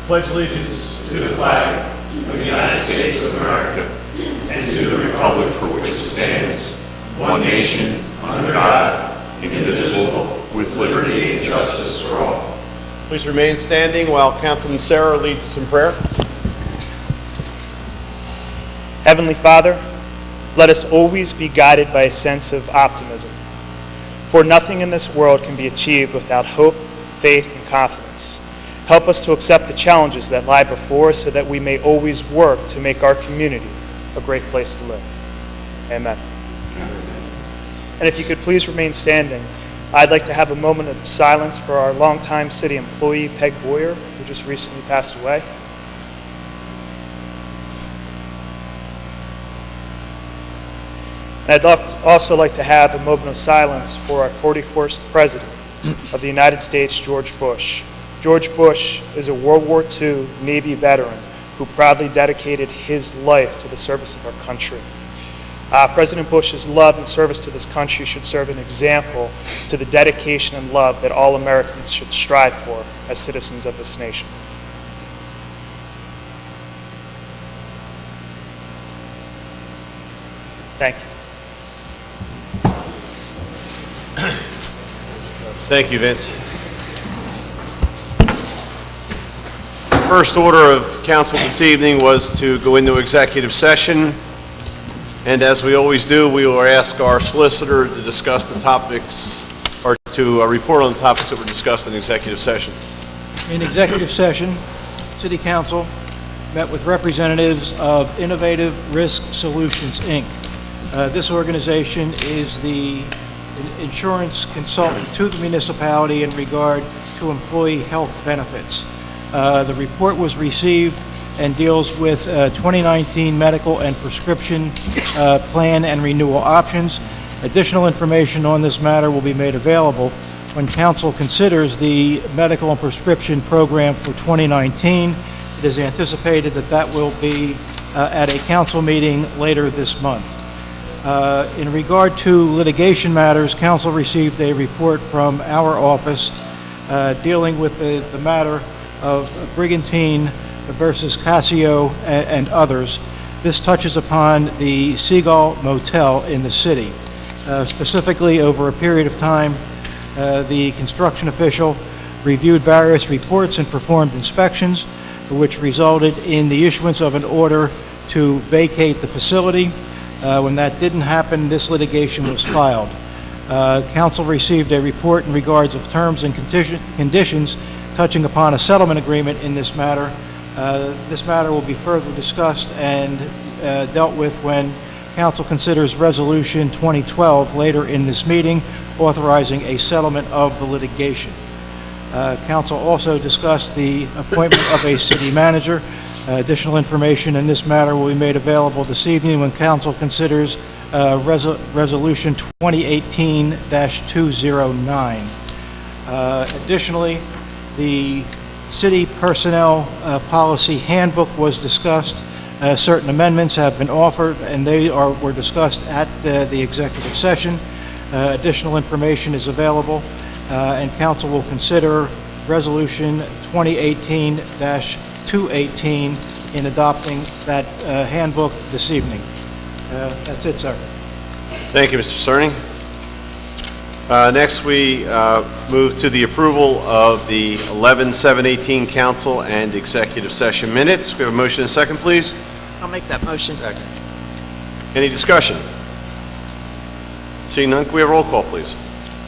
pledge allegiance to the flag of the United States of America and to the republic for which it stands, one nation, under God, indivisible, with liberty and justice for all. Please remain standing while Councilman Sarah leads us in prayer. Heavenly Father, let us always be guided by a sense of optimism. For nothing in this world can be achieved without hope, faith, and confidence. Help us to accept the challenges that lie before us so that we may always work to make our community a great place to live. Amen. And if you could please remain standing, I'd like to have a moment of silence for our longtime city employee, Peg Boyer, who just recently passed away. And I'd also like to have a moment of silence for our 41st President of the United States, George Bush. George Bush is a World War II Navy veteran who proudly dedicated his life to the service of our country. President Bush's love and service to this country should serve an example to the dedication and love that all Americans should strive for as citizens of this nation. Thank you. Thank you, Vince. First order of council this evening was to go into executive session, and as we always do, we will ask our solicitor to discuss the topics, or to report on the topics that were discussed in executive session. In executive session, City Council met with representatives of Innovative Risk Solutions, Inc. This organization is the insurance consultant to the municipality in regard to employee health benefits. The report was received and deals with 2019 medical and prescription plan and renewal options. Additional information on this matter will be made available when Council considers the medical and prescription program for 2019. It is anticipated that that will be at a Council meeting later this month. In regard to litigation matters, Council received a report from our office dealing with the matter of Brigantine versus Casio and others. This touches upon the Seagull Motel in the city. Specifically, over a period of time, the construction official reviewed various reports and performed inspections, which resulted in the issuance of an order to vacate the facility. When that didn't happen, this litigation was filed. Council received a report in regards of terms and conditions touching upon a settlement agreement in this matter. This matter will be further discussed and dealt with when Council considers Resolution 2012 later in this meeting, authorizing a settlement of the litigation. Council also discussed the appointment of a city manager. Additional information in this matter will be made available this evening when Council considers Resolution 2018-209. Additionally, the City Personnel Policy Handbook was discussed. Certain amendments have been offered, and they were discussed at the executive session. Additional information is available, and Council will consider Resolution 2018-218 in adopting that handbook this evening. That's it, sir. Thank you, Mr. Cerny. Next, we move to the approval of the 11/7/18 council and executive session minutes. We have a motion and a second, please. I'll make that motion. Second. Any discussion? Seeing none, can we have a roll call, please?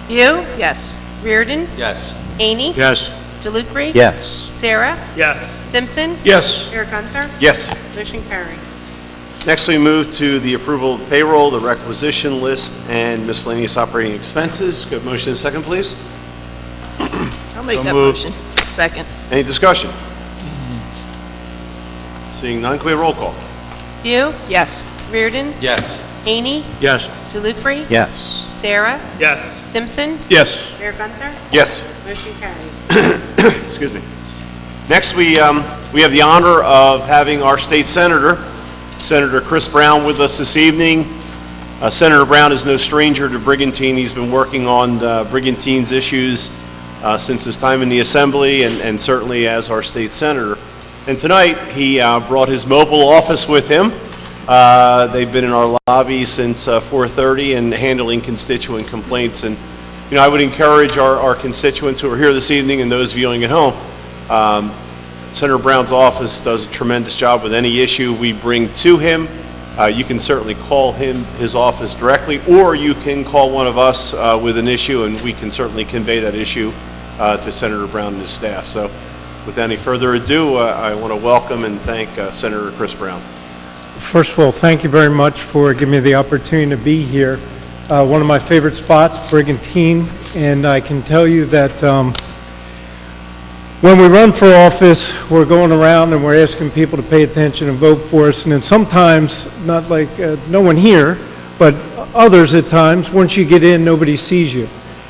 View? Yes. Reardon? Yes. Aney? Yes. DeLucre? Yes. Sarah? Yes. Simpson? Yes. Mayor Gunther? Yes. Motion carried. Next, we move to the approval of payroll, the requisition list, and miscellaneous operating expenses. Could I have a motion and a second, please? I'll make So that moved. motion. Second. Any discussion? Seeing none, can we have a roll call? View? Yes. Reardon? Yes. Aney? Yes. DeLucre? Yes. Sarah? Yes. Simpson? Yes. Mayor Gunther? Yes. Motion carried. Excuse me. Next, we have the honor of having our state senator, Senator Chris Brown, with us this evening. Senator Brown is no stranger to Brigantine. He's been working on Brigantine's issues since his time in the Assembly and certainly as our state senator. And tonight, he brought his mobile office with him. They've been in our lobby since 4:30 and handling constituent complaints. And, you know, I would encourage our constituents who are here this evening and those viewing at home, Senator Brown's office does a tremendous job with any issue we bring to him. You can certainly call his office directly, or you can call one of us with an issue, and we can certainly convey that issue to Senator Brown and his staff. So, with any further ado, I want to welcome and thank Senator Chris Brown. First of all, thank you very much for giving me the opportunity to be here. One of my favorite spots, Brigantine, and I can tell you that when we run for office, we're going around and we're asking people to pay attention and vote for us, and then sometimes, not like no one here, but others at times, once you get in, nobody sees you.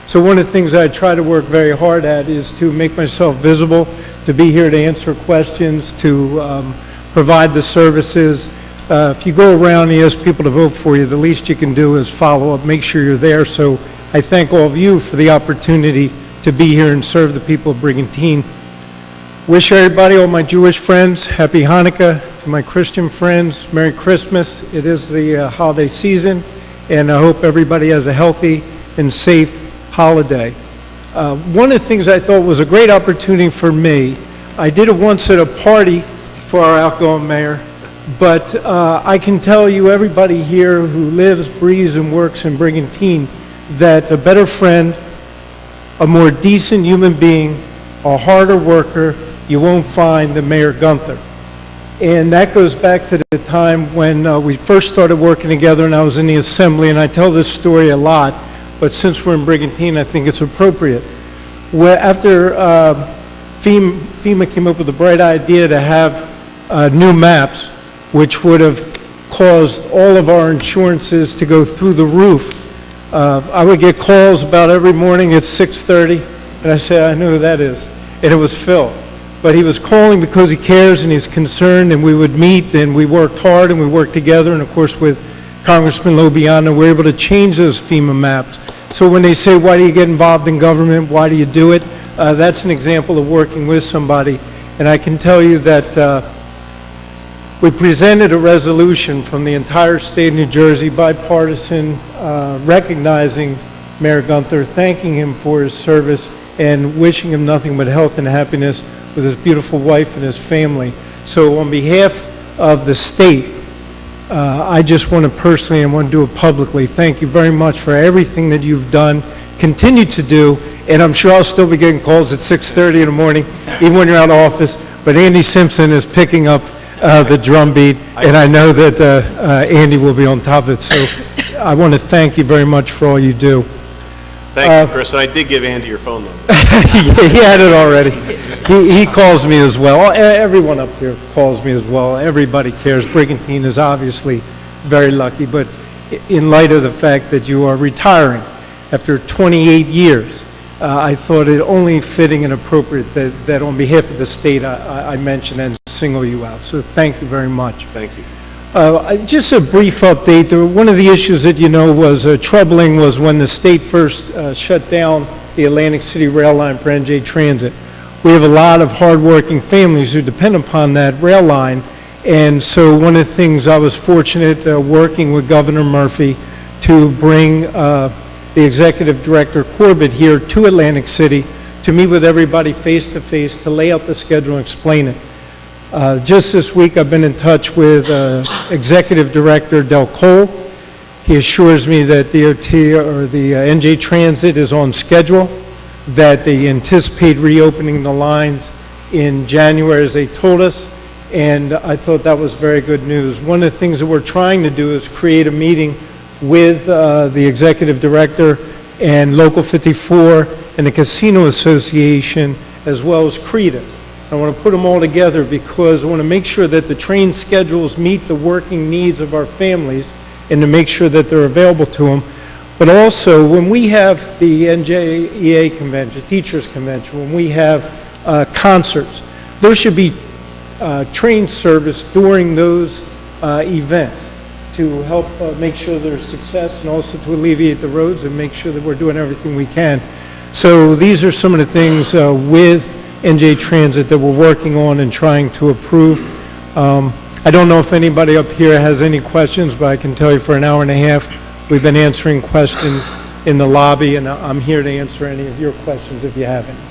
So one of the things I try to work very hard at is to make myself visible, to be here to answer questions, to provide the services. If you go around and you ask people to vote for you, the least you can do is follow up, make sure you're there. So I thank all of you for the opportunity to be here and serve the people of Brigantine. Wish everybody, all my Jewish friends, Happy Hanukkah. To my Christian friends, Merry Christmas. It is the holiday season, and I hope everybody has a healthy and safe holiday. One of the things I thought was a great opportunity for me, I did it once at a party for our outgoing mayor, but I can tell you, everybody here who lives, breathes, and works in Brigantine, that a better friend, a more decent human being, a harder worker, you won't find than Mayor Gunther. And that goes back to the time when we first started working together and I was in the Assembly, and I tell this story a lot, but since we're in Brigantine, I think it's appropriate. After FEMA came up with the bright idea to have new maps, which would have caused all of our insurances to go through the roof, I would get calls about every morning at 6:30, and I said, I know who that is. And it was Phil. But he was calling because he cares and he's concerned, and we would meet, and we worked hard, and we worked together, and of course with Congressman Lobiana, we're able to change those FEMA maps. So when they say, why do you get involved in government, why do you do it? That's an example of working with somebody. And I can tell you that we presented a resolution from the entire state of New Jersey, bipartisan, recognizing Mayor Gunther, thanking him for his service, and wishing him nothing but health and happiness with his beautiful wife and his family. So on behalf of the state, I just want to personally, and want to do it publicly, thank you very much for everything that you've done, continue to do, and I'm sure I'll still be getting calls at 6:30 in the morning, even when you're out of office, but Andy Simpson is picking up the drumbeat, and I know that Andy will be on top of it. So I want to thank you very much for all you do. Thank you, Chris, and I did give Andy your phone number. He had it already. He calls me as well. Everyone up here calls me as well. Everybody cares. Brigantine is obviously very lucky, but in light of the fact that you are retiring after 28 years, I thought it only fitting and appropriate that on behalf of the state I mention and single you out. So thank you very much. Thank you. Just a brief update. One of the issues that was troubling was when the state first shut down the Atlantic City rail line for NJ Transit. We have a lot of hardworking families who depend upon that rail line, and so one of the things I was fortunate working with Governor Murphy to bring the Executive Director Corbett here to Atlantic City to meet with everybody face-to-face to lay out the schedule and explain it. Just this week, I've been in touch with Executive Director Del Cole. He assures me that DOT or the NJ Transit is on schedule, that they anticipate reopening the lines in January, as they told us, and I thought that was very good news. One of the things that we're trying to do is create a meeting with the Executive Director and Local 54 and the Casino Association, as well as CREDA. I want to put them all together because I want to make sure that the train schedules meet the working needs of our families and to make sure that they're available to them. But also, when we have the NJEA convention, teachers convention, when we have concerts, there should be train service during those events to help make sure there's success and also to alleviate the roads and make sure that we're doing everything we can. So these are some of the things with NJ Transit that we're working on and trying to approve. I don't know if anybody up here has any questions, but I can tell you for an hour and a half, we've been answering questions in the lobby, and I'm here to answer any of your questions if you have any.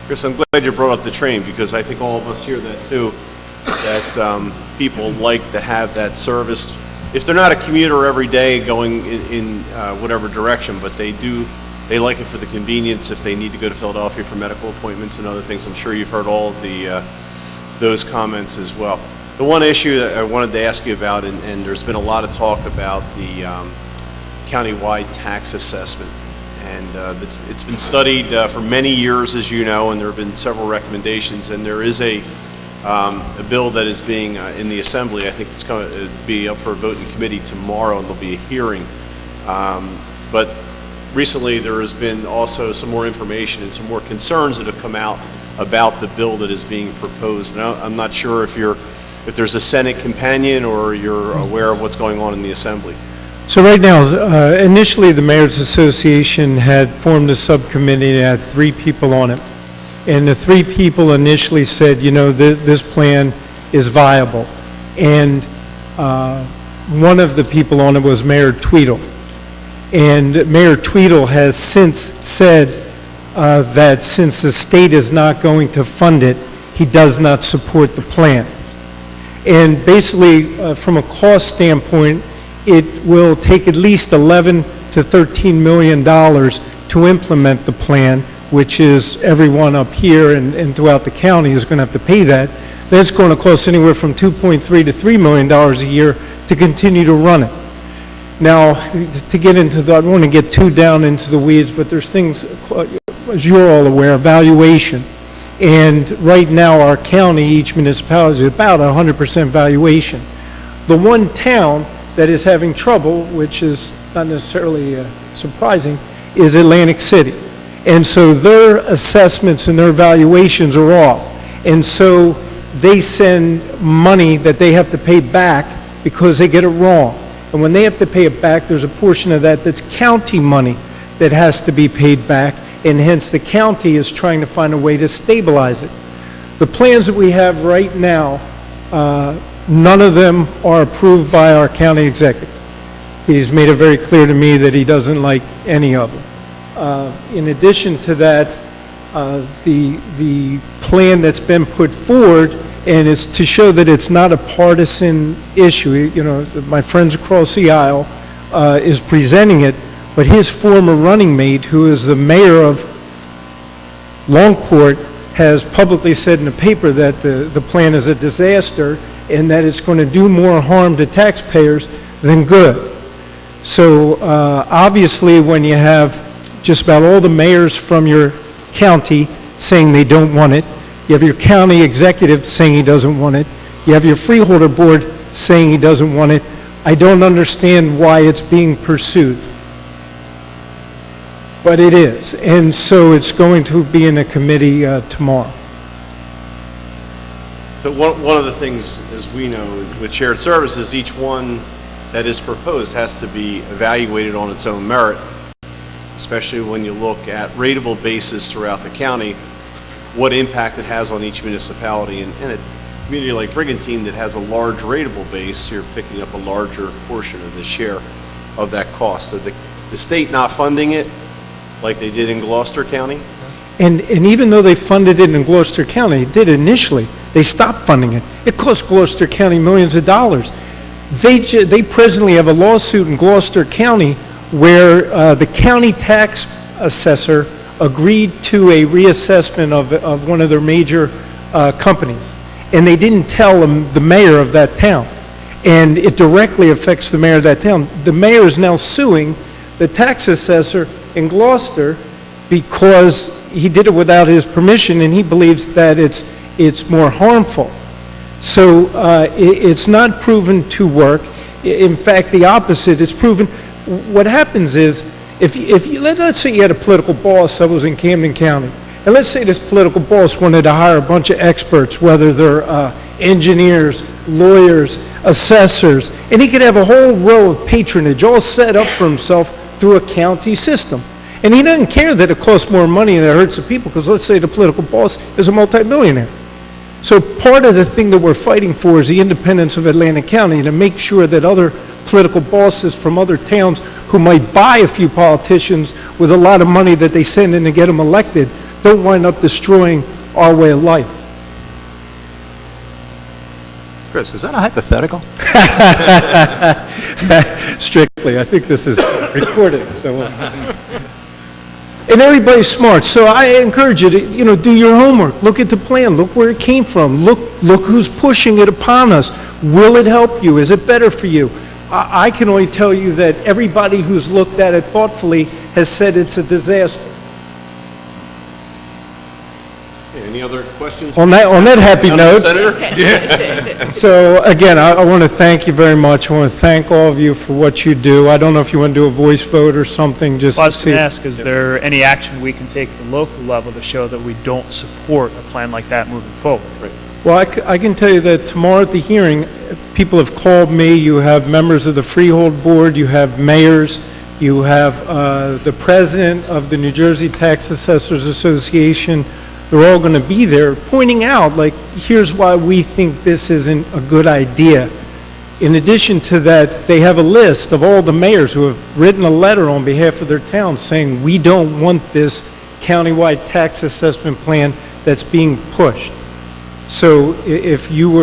Chris, I'm glad you brought up the train, because I think all of us hear that too, that people like to have that service. If they're not a commuter every day going in whatever direction, but they like it for the convenience if they need to go to Philadelphia for medical appointments and other things. I'm sure you've heard all of those comments as well. The one issue that I wanted to ask you about, and there's been a lot of talk about the countywide tax assessment, and it's been studied for many years, as you know, and there have been several recommendations, and there is a bill that is being in the Assembly. I think it's going to be up for a vote in committee tomorrow, and there'll be a hearing. But recently there has been also some more information and some more concerns that have come out about the bill that is being proposed. Now, I'm not sure if there's a Senate companion or you're aware of what's going on in the Assembly. So right now, initially the Mayor's Association had formed a subcommittee that had 3 people on it. And the 3 people initially said, you know, this plan is viable. And one of the people on it was Mayor Tweedle. And Mayor Tweedle has since said that since the state is not going to fund it, he does not support the plan. And basically, from a cost standpoint, it will take at least $11 to $13 million to implement the plan, which is everyone up here and throughout the county is going to have to pay that. That's going to cost anywhere from $2.3 to $3 million a year to continue to run it. Now, to get into that, I don't want to get too down into the weeds, but there's things, as you're all aware, valuation. And right now, our county, each municipality, is about 100% valuation. The one town that is having trouble, which is not necessarily surprising, is Atlantic City. And so their assessments and their valuations are off. And so they send money that they have to pay back because they get it wrong. And when they have to pay it back, there's a portion of that that's county money that has to be paid back, and hence the county is trying to find a way to stabilize it. The plans that we have right now, none of them are approved by our county executive. He's made it very clear to me that he doesn't like any of them. In addition to that, the plan that's been put forward, and it's to show that it's not a partisan issue. You know, my friends across the aisle is presenting it, but his former running mate, who is the mayor of Longport, has publicly said in the paper that the plan is a disaster and that it's going to do more harm to taxpayers than good. So obviously when you have just about all the mayors from your county saying they don't want it, you have your county executive saying he doesn't want it, you have your freeholder board saying he doesn't want it, I don't understand why it's being pursued. But it is, and so it's going to be in a committee tomorrow. So one of the things, as we know, with shared services, each one that is proposed has to be evaluated on its own merit, especially when you look at rateable basis throughout the county, what impact it has on each municipality. And a community like Brigantine that has a large rateable base, you're picking up a larger portion of the share of that cost. So the state not funding it like they did in Gloucester County? And even though they funded it in Gloucester County, did initially, they stopped funding it. It cost Gloucester County millions of dollars. They presently have a lawsuit in Gloucester County where the county tax assessor agreed to a reassessment of one of their major companies. And they didn't tell the mayor of that town. And it directly affects the mayor of that town. The mayor is now suing the tax assessor in Gloucester because he did it without his permission, and he believes that it's more harmful. So it's not proven to work. In fact, the opposite is proven. What happens is, let's say you had a political boss that was in Camden County, and let's say this political boss wanted to hire a bunch of experts, whether they're engineers, lawyers, assessors, and he could have a whole row of patronage all set up for himself through a county system. And he doesn't care that it costs more money and it hurts the people, because let's say the political boss is a multimillionaire. So part of the thing that we're fighting for is the independence of Atlantic County, to make sure that other political bosses from other towns who might buy a few politicians with a lot of money that they send in to get them elected don't wind up destroying our way of life. Chris, is that a hypothetical? Strictly, I think this is recorded, so... And everybody's smart, so I encourage you to, do your homework. Look at the plan, look where it came from, look who's pushing it upon us. Will it help you? Is it better for you? I can only tell you that everybody who's looked at it thoughtfully has said it's a disaster. Any other questions? On that happy note, Senator? so again, I want to thank you very much. I want to thank all of you for what you do. I don't know if you want to do a voice vote or something, just Well, I to was see. going to ask, is there any action we can take at the local level to show that we don't support a plan like that moving forward? Well, I can tell you that tomorrow at the hearing, people have called me. You have members of the Freehold Board, you have mayors, you have the president of the New Jersey Tax Assessors Association. They're all going to be there pointing out, like, here's why we think this isn't a good idea. In addition to that, they have a list of all the mayors who have written a letter on behalf of their town saying, we don't want this countywide tax assessment plan that's being pushed. So if you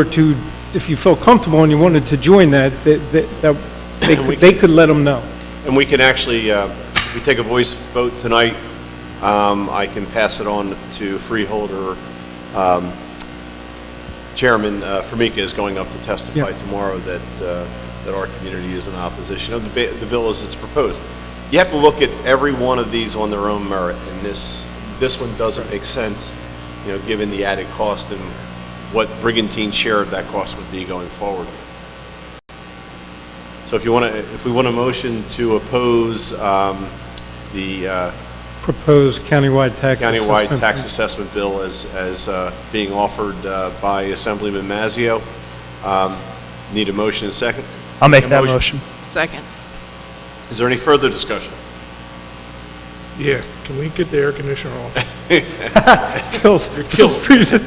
felt comfortable and you wanted to join that, they could let them know. And we can actually, we take a voice vote tonight. I can pass it on to Freeholder. Chairman Formica is going up to testify tomorrow that our community is in opposition of the bill as it's proposed. You have to look at every one of these on their own merit, and this one doesn't make sense, given the added cost and what Brigantine's share of that cost would be going forward. So if we want a motion to oppose the Proposed countywide tax assessment. tax assessment bill as being offered by Assemblyman Mazzio. Need a motion and a second? I'll make that motion. Second. Is there any further discussion? Yeah, can we get the air conditioner off? Phil's freezing.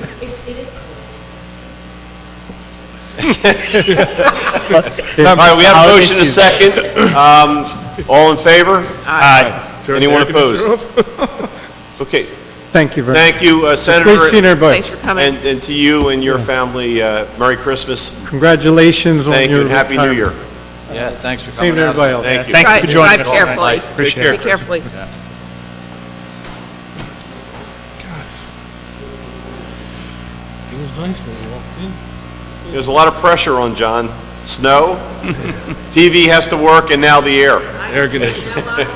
All right, we have a motion and a second. All in favor? Aye. Turn Anyone the air conditioner opposed? off? Okay. Thank you very much. Thank you, Senator. Great seeing everybody. Thanks for coming. And to you and your family, Merry Christmas. Congratulations on Thank you, your and Happy New Year. retirement. Yeah, thanks for Same coming to out. everybody else. Thank you. Thank you for joining us. Drive carefully. Appreciate Be it. carefully. It was nice when we walked in. There's a lot of pressure on John. Snow, TV has to work, and now the air. Air conditioner. You know what? I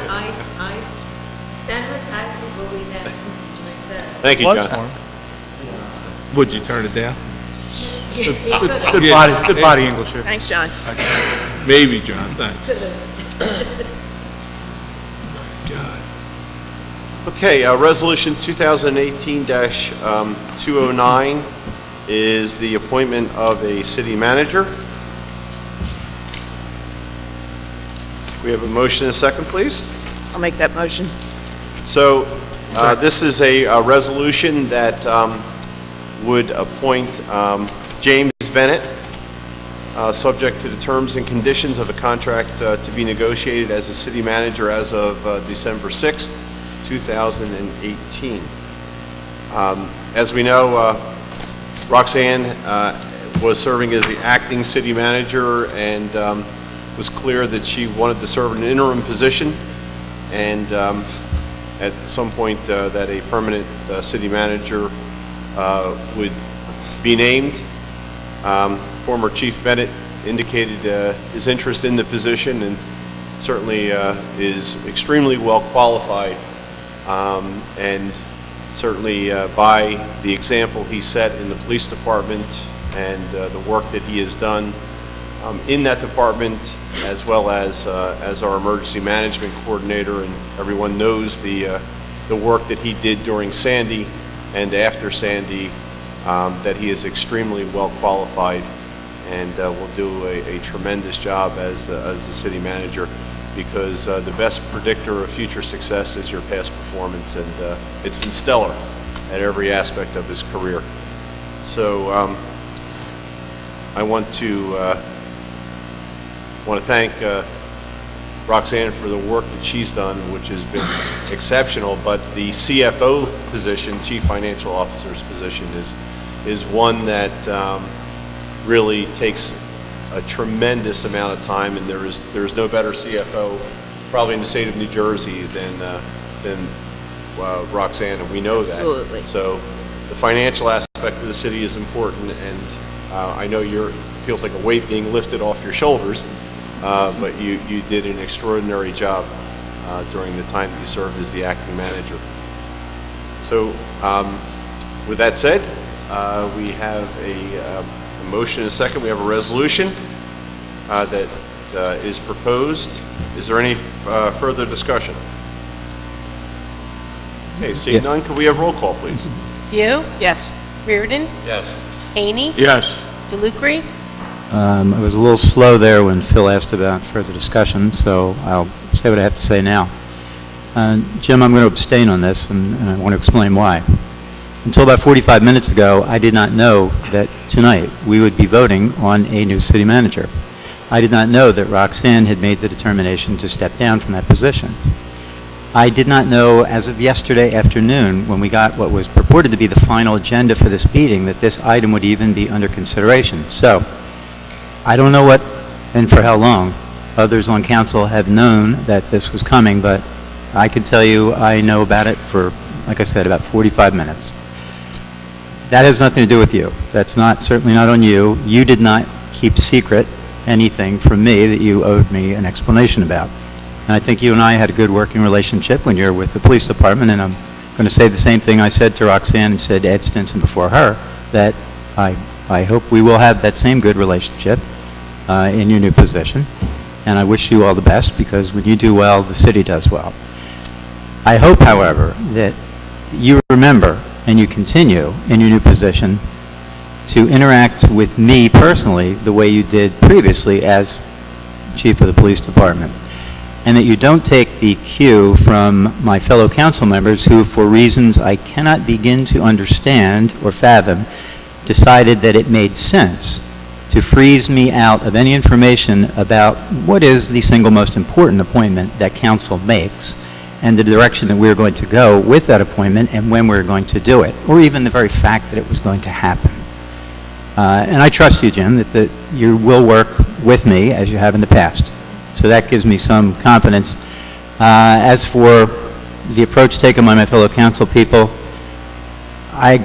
stand with taxes, but we have, like that. Thank you, Was John. warm. Would you turn it down? Good body English here. Thanks, John. Maybe, John, thanks. God. Okay, Resolution 2018-209 is the appointment of a city manager. We have a motion and a second, please. I'll make that motion. So, this is a resolution that would appoint James Bennett, subject to the terms and conditions of a contract to be negotiated as a city manager as of December 6th, 2018. As we know, Roxanne was serving as the acting city manager, and was clear that she wanted to serve in an interim position, and at some point that a permanent city manager would be named. Former Chief Bennett indicated his interest in the position, and certainly is extremely well qualified, and certainly by the example he set in the police department and the work that he has done in that department, as well as our emergency management coordinator, and everyone knows the work that he did during Sandy and after Sandy, that he is extremely well qualified and will do a tremendous job as the city manager. because the best predictor of future success is your past performance, and it's been stellar at every aspect of his career. So I want to thank Roxanne for the work that she's done, which has been exceptional, but the CFO position, Chief Financial Officer's position, is one that really takes a tremendous amount of time, and there is no better CFO probably in the state of New Jersey than Roxanne, and we know that. Absolutely. So the financial aspect of the city is important, and I know it feels like a weight being lifted off your shoulders, but you did an extraordinary job during the time that you served as the acting manager. So with that said, we have a motion and a second. We have a resolution that is proposed. Is there any further discussion? Okay, seeing none, can we have roll call, please? View. Yes. Reardon. Yes. Haney. Yes. DeLucre. I was a little slow there when Phil asked about further discussion, so I'll say what I have to say now. Jim, I'm going to abstain on this, and I want to explain why. Until about 45 minutes ago, I did not know that tonight we would be voting on a new city manager. I did not know that Roxanne had made the determination to step down from that position. I did not know as of yesterday afternoon, when we got what was purported to be the final agenda for this meeting, that this item would even be under consideration. So, I don't know what and for how long others on council have known that this was coming, but I can tell you I know about it for, like I said, about 45 minutes. That has nothing to do with you. That's certainly not on you. You did not keep secret anything from me that you owed me an explanation about. And I think you and I had a good working relationship when you were with the police department, and I'm going to say the same thing I said to Roxanne and said to Ed Stinson before her, that I hope we will have that same good relationship in your new position. And I wish you all the best, because when you do well, the city does well. I hope, however, that you remember and you continue in your new position to interact with me personally the way you did previously as chief of the police department, and that you don't take the cue from my fellow council members who, for reasons I cannot begin to understand or fathom, decided that it made sense to freeze me out of any information about what is the single most important appointment that council makes, and the direction that we're going to go with that appointment and when we're going to do it, or even the very fact that it was going to happen. And I trust you, Jim, that you will work with me as you have in the past. So that gives me some confidence. As for the approach taken by my fellow council people, I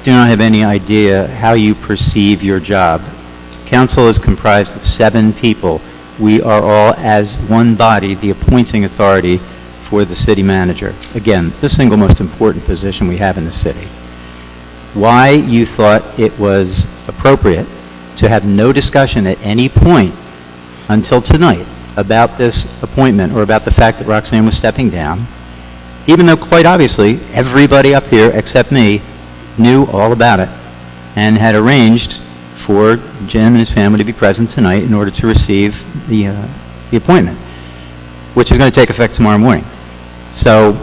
do not have any idea how you perceive your job. Council is comprised of 7 people. We are all, as one body, the appointing authority for the city manager. Again, the single most important position we have in the city. Why you thought it was appropriate to have no discussion at any point until tonight about this appointment or about the fact that Roxanne was stepping down, even though quite obviously everybody up here except me knew all about it and had arranged for Jim and his family to be present tonight in order to receive the appointment, which is going to take effect tomorrow morning. So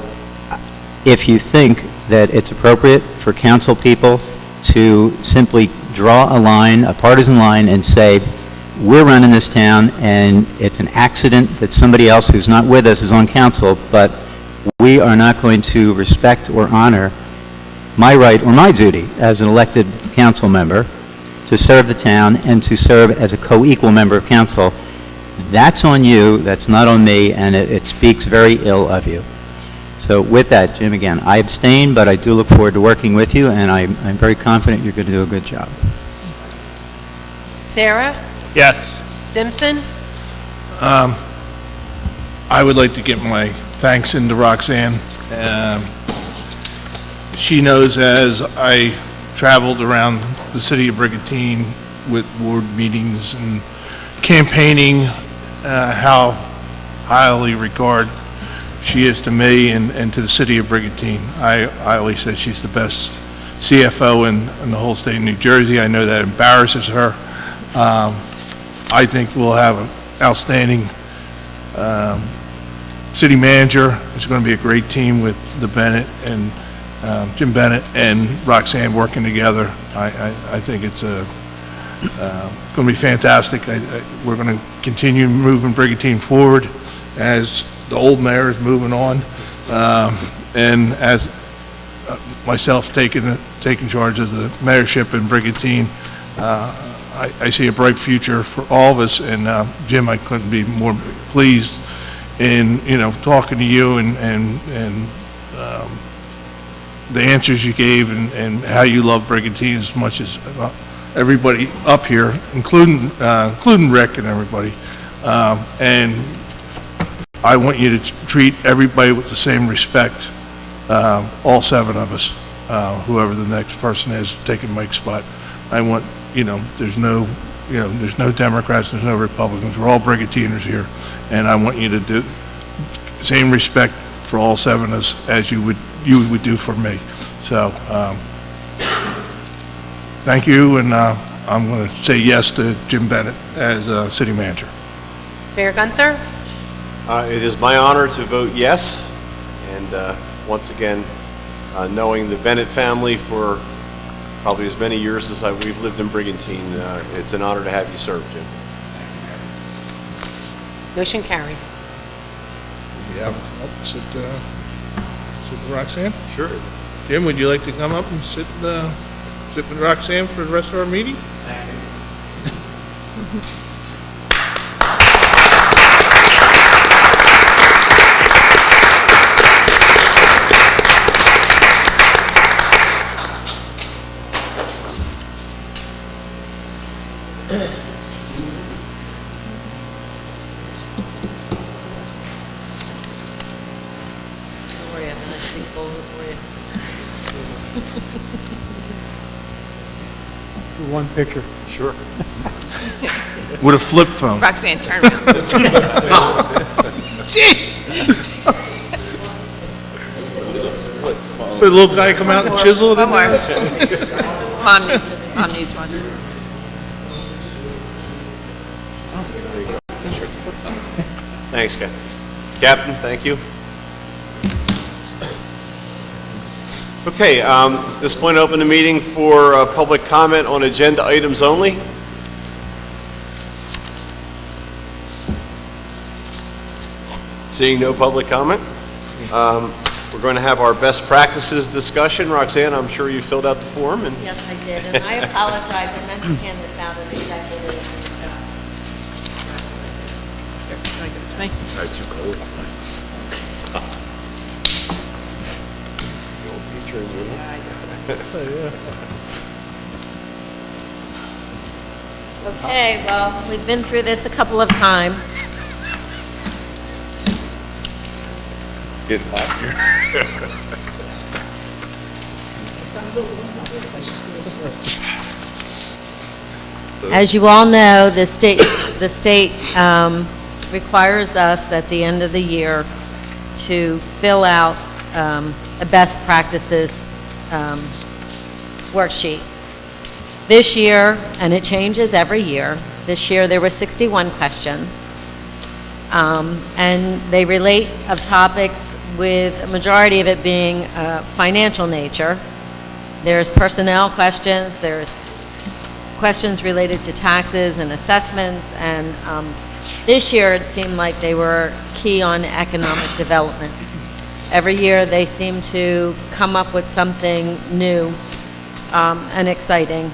if you think that it's appropriate for council people to simply draw a line, a partisan line, and say, we're running this town and it's an accident that somebody else who's not with us is on council, but we are not going to respect or honor my right or my duty as an elected council member to serve the town and to serve as a co-equal member of council, that's on you, that's not on me, and it speaks very ill of you. So with that, Jim, again, I abstain, but I do look forward to working with you, and I'm very confident you're going to do a good job. Sarah. Yes. Simpson. I would like to get my thanks into Roxanne. She knows as I traveled around the city of Brigantine with ward meetings and campaigning, how highly regard she is to me and to the city of Brigantine. I always said she's the best CFO in the whole state of New Jersey. I know that embarrasses her. I think we'll have an outstanding City manager is going to be a great team with the Bennett and Jim Bennett and Roxanne working together. I think it's going to be fantastic. We're going to continue moving Brigantine forward as the old mayor is moving on, and as myself taking charge of the mayorship in Brigantine. I see a bright future for all of us, and Jim, I couldn't be more pleased in talking to you and the answers you gave and how you love Brigantine as much as everybody up here, including Rick and everybody. And I want you to treat everybody with the same respect, all 7 of us, whoever the next person is taking Mike's spot. I want, there's no Democrats, there's no Republicans. We're all Brigantiners here, and I want you to do same respect for all 7 of us as you would do for me. So, thank you, and I'm going to say yes to Jim Bennett as city manager. Mayor Gunther? It is my honor to vote yes, and once again, knowing the Bennett family for probably as many years as we've lived in Brigantine, it's an honor to have you serve, Jim. Motion carried. Yeah, sit with Roxanne. Sure. Jim, would you like to come up and sit with Roxanne for the rest of our meeting? One picture. Sure. With a flip phone. Roxanne, turn around. Jeez! The little guy come out and chisel it in One more. there? Mom needs one. Thanks, Captain, thank you. Okay, at this point, open the meeting for public comment on agenda items only. Seeing no public comment, we're going to have our best practices discussion. Roxanne, I'm sure you filled out the form. And Yes, I did, and I apologize, I meant to hand this out as executive. Too cold. The old teacher in you. Okay, well, we've been through this a couple of times. Getting hot here. As you all know, the state requires us at the end of the year to fill out a best practices worksheet. This year, and it changes every year, this year there were 61 questions, and they relate of topics with a majority of it being financial nature. There's personnel questions, there's questions related to taxes and assessments, and this year it seemed like they were key on economic development. Every year they seem to come up with something new and exciting.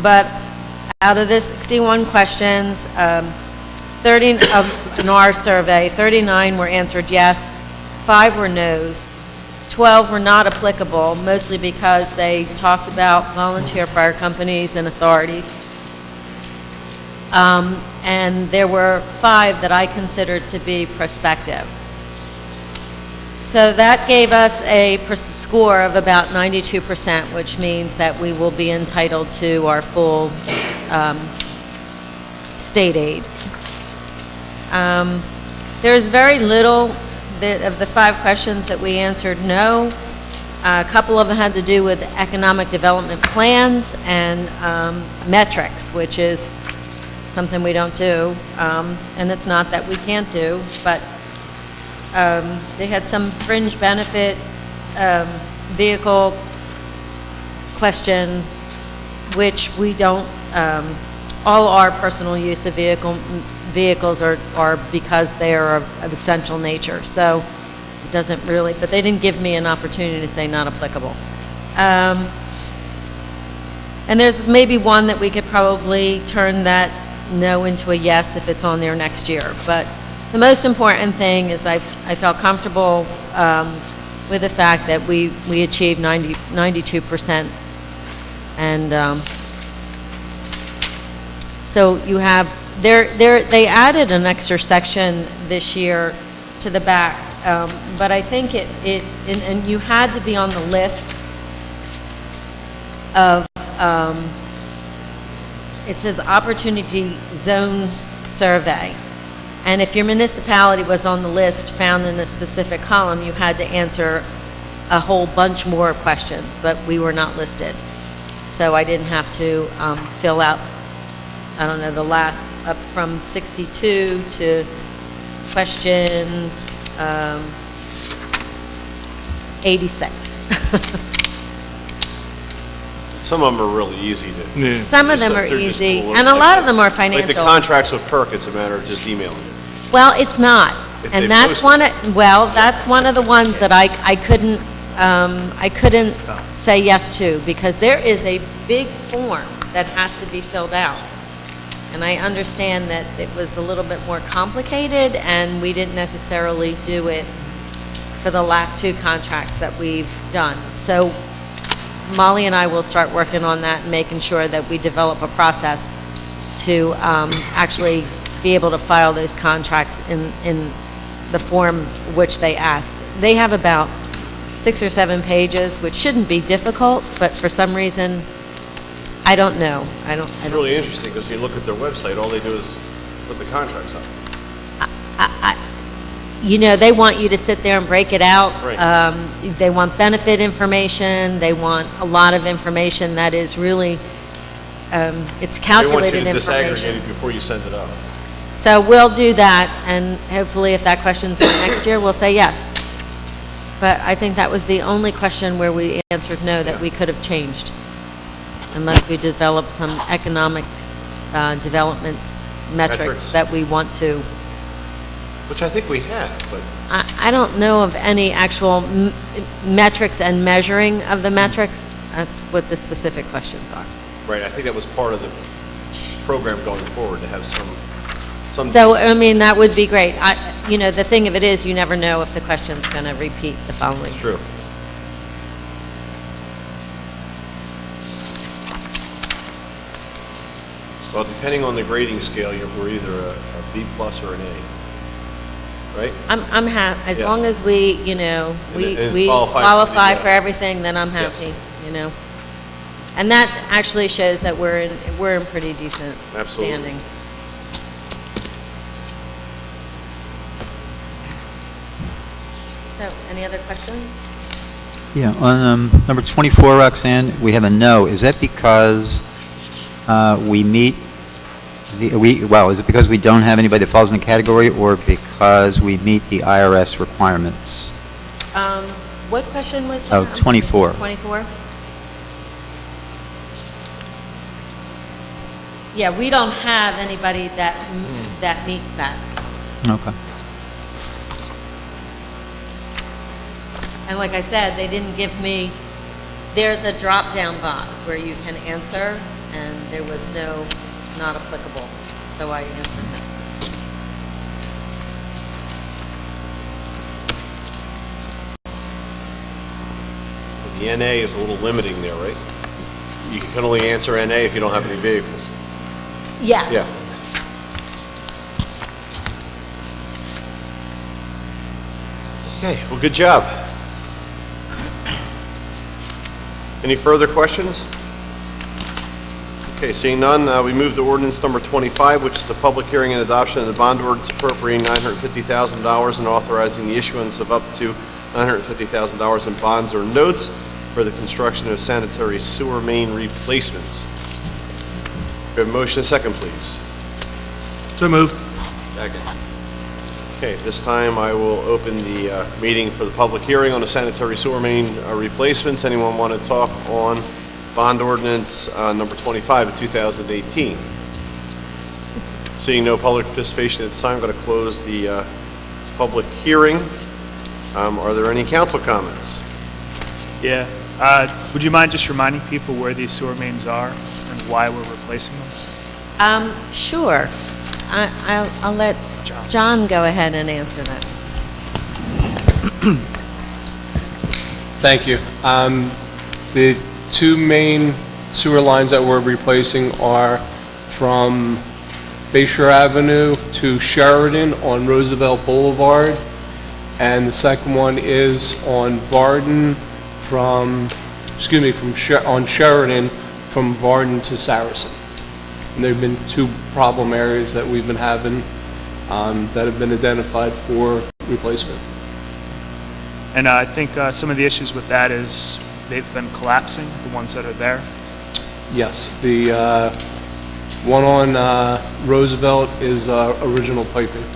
But out of the 61 questions, 30 in our survey, 39 were answered yes, 5 were no's, 12 were not applicable, mostly because they talked about volunteer fire companies and authorities. And there were 5 that I considered to be prospective. So that gave us a score of about 92%, which means that we will be entitled to our full state aid. There's very little of the 5 questions that we answered no. A couple of them had to do with economic development plans and metrics, which is something we don't do, and it's not that we can't do, but they had some fringe benefit vehicle question, which we don't, all our personal use of vehicles are because they are of essential nature, so it doesn't really, but they didn't give me an opportunity to say not applicable. And there's maybe one that we could probably turn that no into a yes if it's on there next year. But the most important thing is I felt comfortable with the fact that we achieved 92%. And so you have, they added an extra section this year to the back, but I think and you had to be on the list of, it says Opportunity Zones Survey. And if your municipality was on the list found in a specific column, you had to answer a whole bunch more questions, but we were not listed. So I didn't have to fill out, I don't know, the last, up from 62 to questions 86. Some of them are really easy to... Yeah. Some of them are they're just easy, little- and a lot of them are Like financial. the contracts with PERC, it's a matter of just emailing it. Well, it's not, If they and that's post that's one of the ones that I couldn't say yes to, because there is a big form that has to be filled out. And I understand that it was a little bit more complicated, and we didn't necessarily do it for the last two contracts that we've done. So Molly and I will start working on that and making sure that we develop a process to actually be able to file those contracts in the form which they ask. They have about 6 or 7 pages, which shouldn't be difficult, but for some reason, I don't know. It's really interesting, because you look at their website, all they do is put the contracts up. You know, they want you to sit there and break it out. Right. They want benefit information. They want a lot of information that is really, it's calculated They want you to disaggregate information. it before you send it up. So we'll do that, and hopefully if that question's in next year, we'll say yes. But I think that was the only question where we answered no, that Yeah. we could have changed, unless we develop some economic development metrics Metrics. that we want to. Which I think we have, but I don't know of any actual metrics and measuring of the metrics. That's what the specific questions are. right, I think that was part of the program going forward, to have some... So, I mean, that would be great. You know, the thing of it is, you never know if the question's going to repeat the following. True. Well, depending on the grading scale, we're either a B+ or an A, right? I'm happy, as Yes. long as we, you know, And we qualify for qualify the, for everything, then I'm Yes. happy, you know. And that actually shows that we're in pretty decent Absolutely. standing. So, any other questions? Yeah, on number 24, Roxanne, we have a no. Is that because we meet, is it because we don't have anybody that falls in the category, or because we meet the IRS requirements? What question was that? Oh, 24. 24? Yeah, we don't have anybody that meets that. Okay. And like I said, they didn't give me, there's a drop-down box where you can answer, and there was no not applicable, so I answered no. The NA is a little limiting there, right? You can only answer NA if you don't have any vehicles. Yeah. Yeah. Okay, well, good job. Any further questions? Okay, seeing none, we move to ordinance number 25, which is the public hearing and adoption of the bond ordinance appropriating $950,000 and authorizing the issuance of up to $950,000 in bonds or notes for the construction of sanitary sewer main replacements. We have a motion, a second, please. So moved. Okay, this time I will open the meeting for the public hearing on the sanitary sewer main replacements. Anyone want to talk on bond ordinance number 25 of 2018? Seeing no public participation at this time, I'm going to close the public hearing. Are there any council comments? Yeah. Would you mind just reminding people where these sewer mains are and why we're replacing them? Sure. I'll let John go ahead and answer that. Thank you. The two main sewer lines that we're replacing are from Bayshore Avenue to Sheridan on Roosevelt Boulevard, and the second one is on Varden on Sheridan from Varden to Saracen. And there have been two problem areas that we've been having that have been identified for replacement. And I think some of the issues with that is they've been collapsing, the ones that are there. Yes, the one on Roosevelt is original piping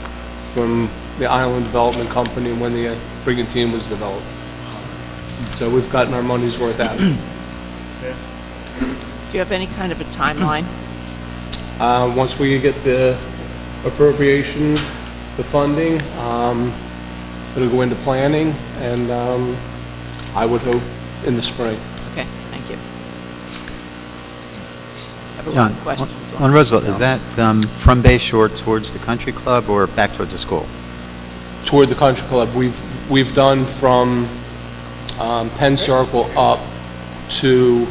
from the Island Development Company when the Brigantine was developed. So we've gotten our money's worth out. Do you have any kind of a timeline? Once we get the appropriation, the funding, it'll go into planning, and I would hope in the spring. Okay, thank you. I have a lot John, of questions. on Roosevelt, is that from Bay Shore towards the country club or back towards the school? Toward the country club, we've done from Penn Circle up to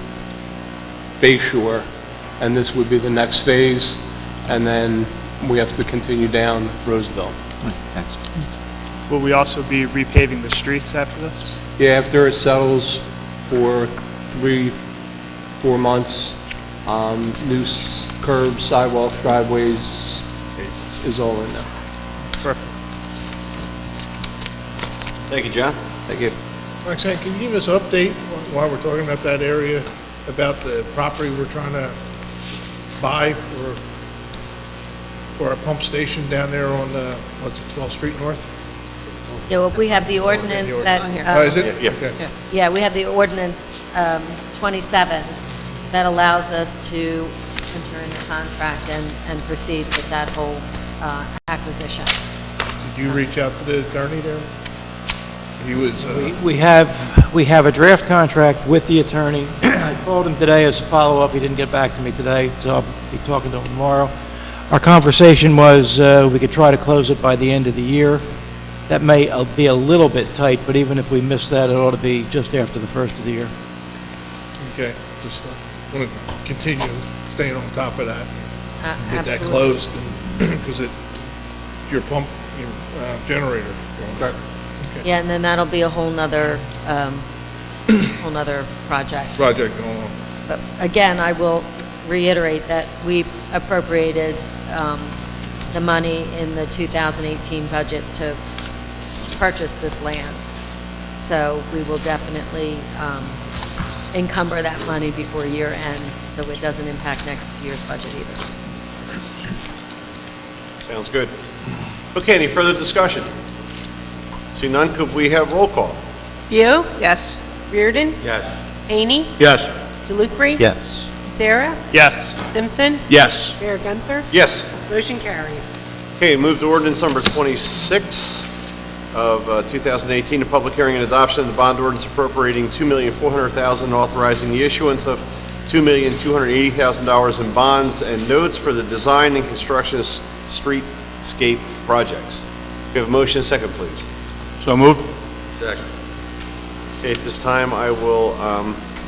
Bay Shore, and this would be the next phase, and then we have to continue down Roosevelt. Thanks. Will we also be repaving the streets after this? Yeah, after it settles for 3-4 months, new curbs, sidewalks, driveways is all in there. Perfect. Thank you, John. Thank you. Roxanne, can you give us an update while we're talking about that area, about the property we're trying to buy for a pump station down there on, 12th Street North? Yeah, well, we have the ordinance that... Oh, is it? Yeah. Okay. Yeah, we have the ordinance 27 that allows us to enter into contract and proceed with that whole acquisition. Did you reach out to the attorney there? He was, We have a draft contract with the attorney. I called him today as a follow-up. He didn't get back to me today, so I'll be talking to him tomorrow. Our conversation was we could try to close it by the end of the year. That may be a little bit tight, but even if we miss that, it ought to be just after the first of the year. okay, just want to continue staying on top of that. Get that Absolutely. closed, because your pump, your generator. Okay. Yeah, and then that'll be a whole nother project. Project going on. But again, I will reiterate that we appropriated the money in the 2018 budget to purchase this land. So we will definitely encumber that money before year end, so it doesn't impact next year's budget either. Sounds good. Okay, any further discussion? See none, could we have roll call? You? Yes. Reardon? Yes. Haney? Yes. DeLucre? Yes. Sarah? Yes. Simpson? Yes. Mayor Gunther? Yes. Motion carries. Okay, move to ordinance number 26 of 2018, a public hearing and adoption of the bond ordinance appropriating $2,400,000 and authorizing the issuance of $2,280,000 in bonds and notes for the design and construction of streetscape projects. We have a motion and a second, please. So moved. Second. Okay, at this time, I will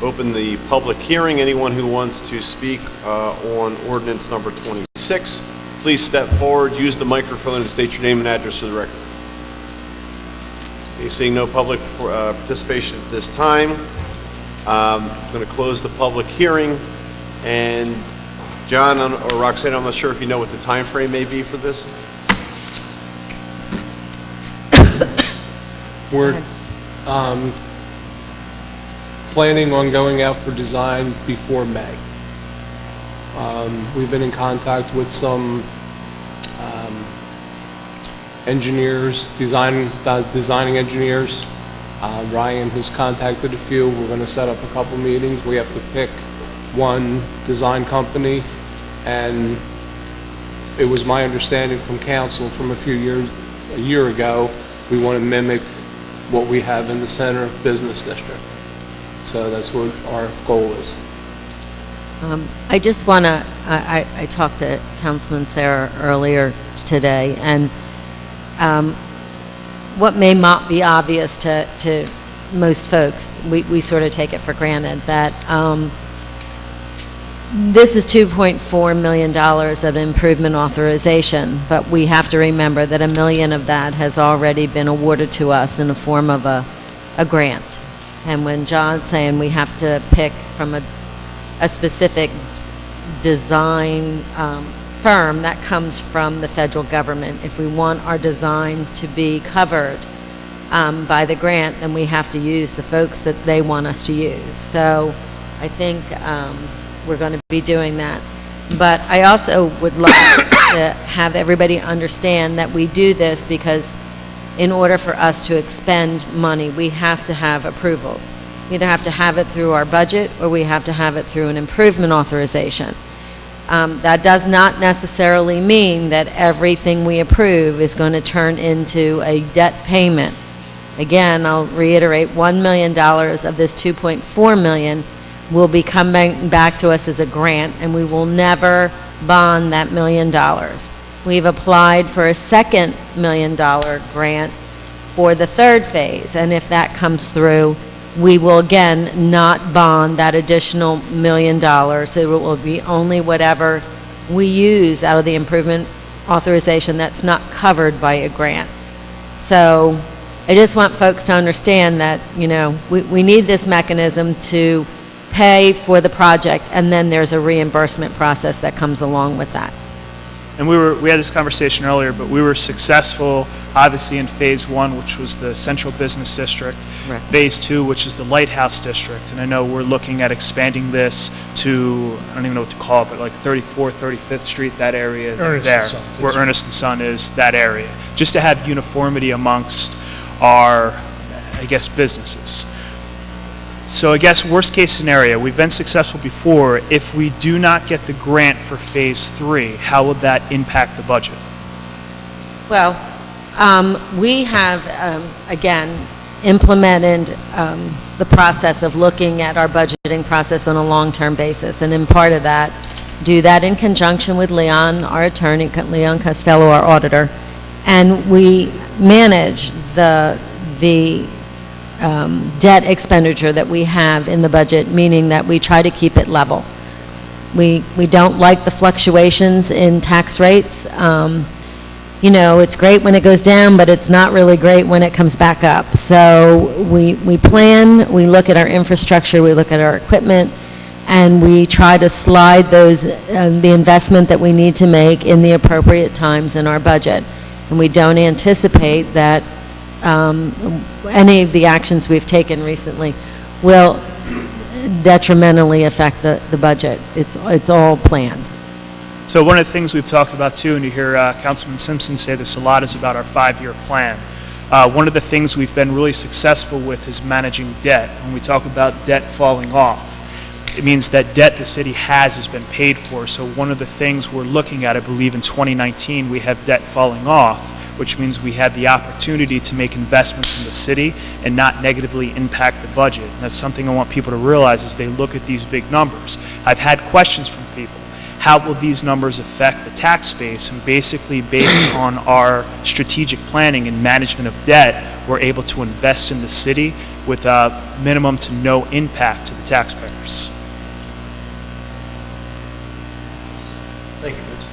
open the public hearing. Anyone who wants to speak on ordinance number 26, please step forward, use the microphone, and state your name and address for the record. Okay, seeing no public participation at this time, I'm going to close the public hearing. And John or Roxanne, I'm not sure if you know what the time frame may be for this. We're planning on going out for design before May. We've been in contact with some engineers, designing engineers. Ryan has contacted a few. We're going to set up a couple meetings. We have to pick one design company, and it was my understanding from council from a year ago, we want to mimic what we have in the center business district. So that's what our goal is. I just want to, I talked to Councilman Sarah earlier today, and what may not be obvious to most folks, we sort of take it for granted, that this is $2.4 million of improvement authorization, but we have to remember that $1 million of that has already been awarded to us in the form of a grant. And when John's saying we have to pick from a specific design firm, that comes from the federal government. If we want our designs to be covered by the grant, then we have to use the folks that they want us to use. So I think we're going to be doing that. But I also would like to have everybody understand that we do this because in order for us to expend money, we have to have approvals. We either have to have it through our budget or we have to have it through an improvement authorization. That does not necessarily mean that everything we approve is going to turn into a debt payment. Again, I'll reiterate, $1 million of this $2.4 million will be coming back to us as a grant, and we will never bond that $1 million. We've applied for a second $1 million grant for the third phase, and if that comes through, we will again not bond that additional $1 million. It will be only whatever we use out of the improvement authorization that's not covered by a grant. So I just want folks to understand that, you know, we need this mechanism to pay for the project, and then there's a reimbursement process that comes along with that. And we had this conversation earlier, but we were successful, obviously, in Phase 1, which was the Central Business District, Right. Phase 2, which is the Lighthouse District, and I know we're looking at expanding this to, I don't even know what to call it, but like 34th, 35th Street, that area Ernest there, and Son. where Ernest and Son is, that area, just to have uniformity amongst our, I guess, businesses. So I guess worst case scenario, we've been successful before. If we do not get the grant for Phase 3, how would that impact the budget? Well, we have, again, implemented the process of looking at our budgeting process on a long-term basis, and in part of that, do that in conjunction with Leon, our attorney, Leon Costello, our auditor, and we manage the debt expenditure that we have in the budget, meaning that we try to keep it level. We don't like the fluctuations in tax rates. You know, it's great when it goes down, but it's not really great when it comes back up. So we plan, we look at our infrastructure, we look at our equipment, and we try to slide those, the investment that we need to make in the appropriate times in our budget. And we don't anticipate that any of the actions we've taken recently will detrimentally affect the budget. It's all planned. So one of the things we've talked about too, and you hear Councilman Simpson say this a lot, is about our 5-year plan. One of the things we've been really successful with is managing debt. When we talk about debt falling off, it means that debt the city has been paid for. So one of the things we're looking at, I believe in 2019, we have debt falling off, which means we have the opportunity to make investments in the city and not negatively impact the budget. And that's something I want people to realize as they look at these big numbers. I've had questions from people. How will these numbers affect the tax base? And basically, based on our strategic planning and management of debt, we're able to invest in the city with a minimum to no impact to the taxpayers. Thank you, Vince.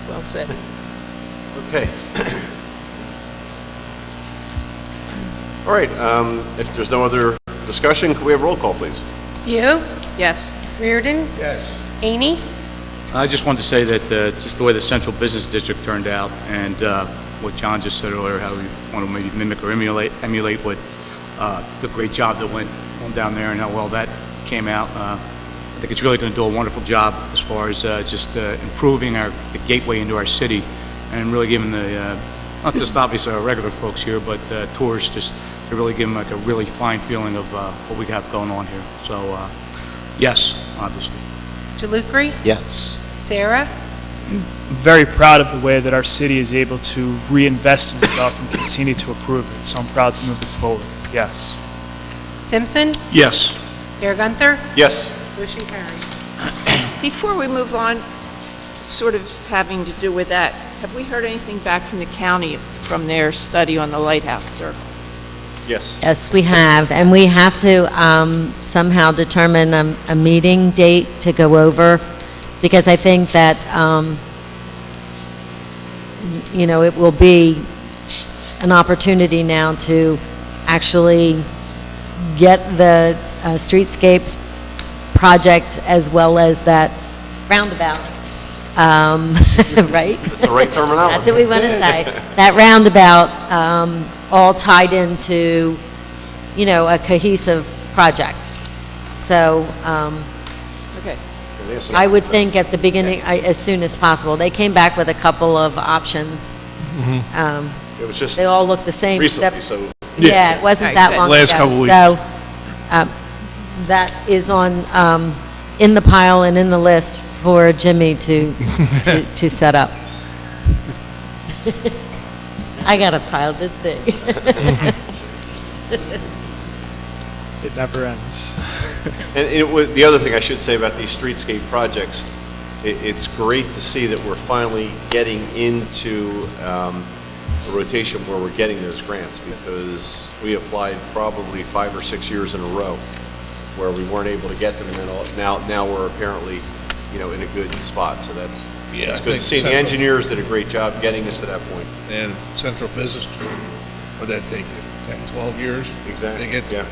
Well said. Okay. All right, if there's no other discussion, can we have roll call, please? You? Yes. Reardon? Yes. Annie? I just wanted to say that just the way the Central Business District turned out and what John just said earlier, how we want to maybe mimic or emulate what the great job that went on down there and how well that came out. I think it's really going to do a wonderful job as far as just improving the gateway into our city and really giving the, not just obviously our regular folks here, but tourists, just to really give them like a really fine feeling of what we have going on here. So, yes, obviously. DeLucre? Yes. Sarah? Very proud of the way that our city is able to reinvest in itself and continue to improve it, so I'm proud to move this forward. Yes. Simpson? Yes. Mayor Gunther? Yes. Motion carries. Before we move on, sort of having to do with that, have we heard anything back from the county from their study on the Lighthouse Circle? Yes. Yes, we have, and we have to somehow determine a meeting date to go over, because I think that, you know, it will be an opportunity now to actually get the streetscapes project as well as that roundabout, right? That's the right terminology. That's what we want to say. That roundabout, all tied into, you know, a cohesive project. So, Okay. I would think at the beginning, as soon as possible. They came back with a couple of options. It was just They all look the same. recently, except- so Yeah, it wasn't that long ago. Last couple weeks. So, that is on, in the pile and in the list for Jimmy to set up. I got a pile this big. It never ends. And the other thing I should say about these streetscape projects, it's great to see that we're finally getting into a rotation where we're getting those grants, because we applied probably 5 or 6 years in a row where we weren't able to get them, and then now we're apparently, you know, in a good spot. So that's Yeah, it's good to see. The engineers did a great job getting us to that point. And Central Business, would that take 10, 12 years? Exactly. To get,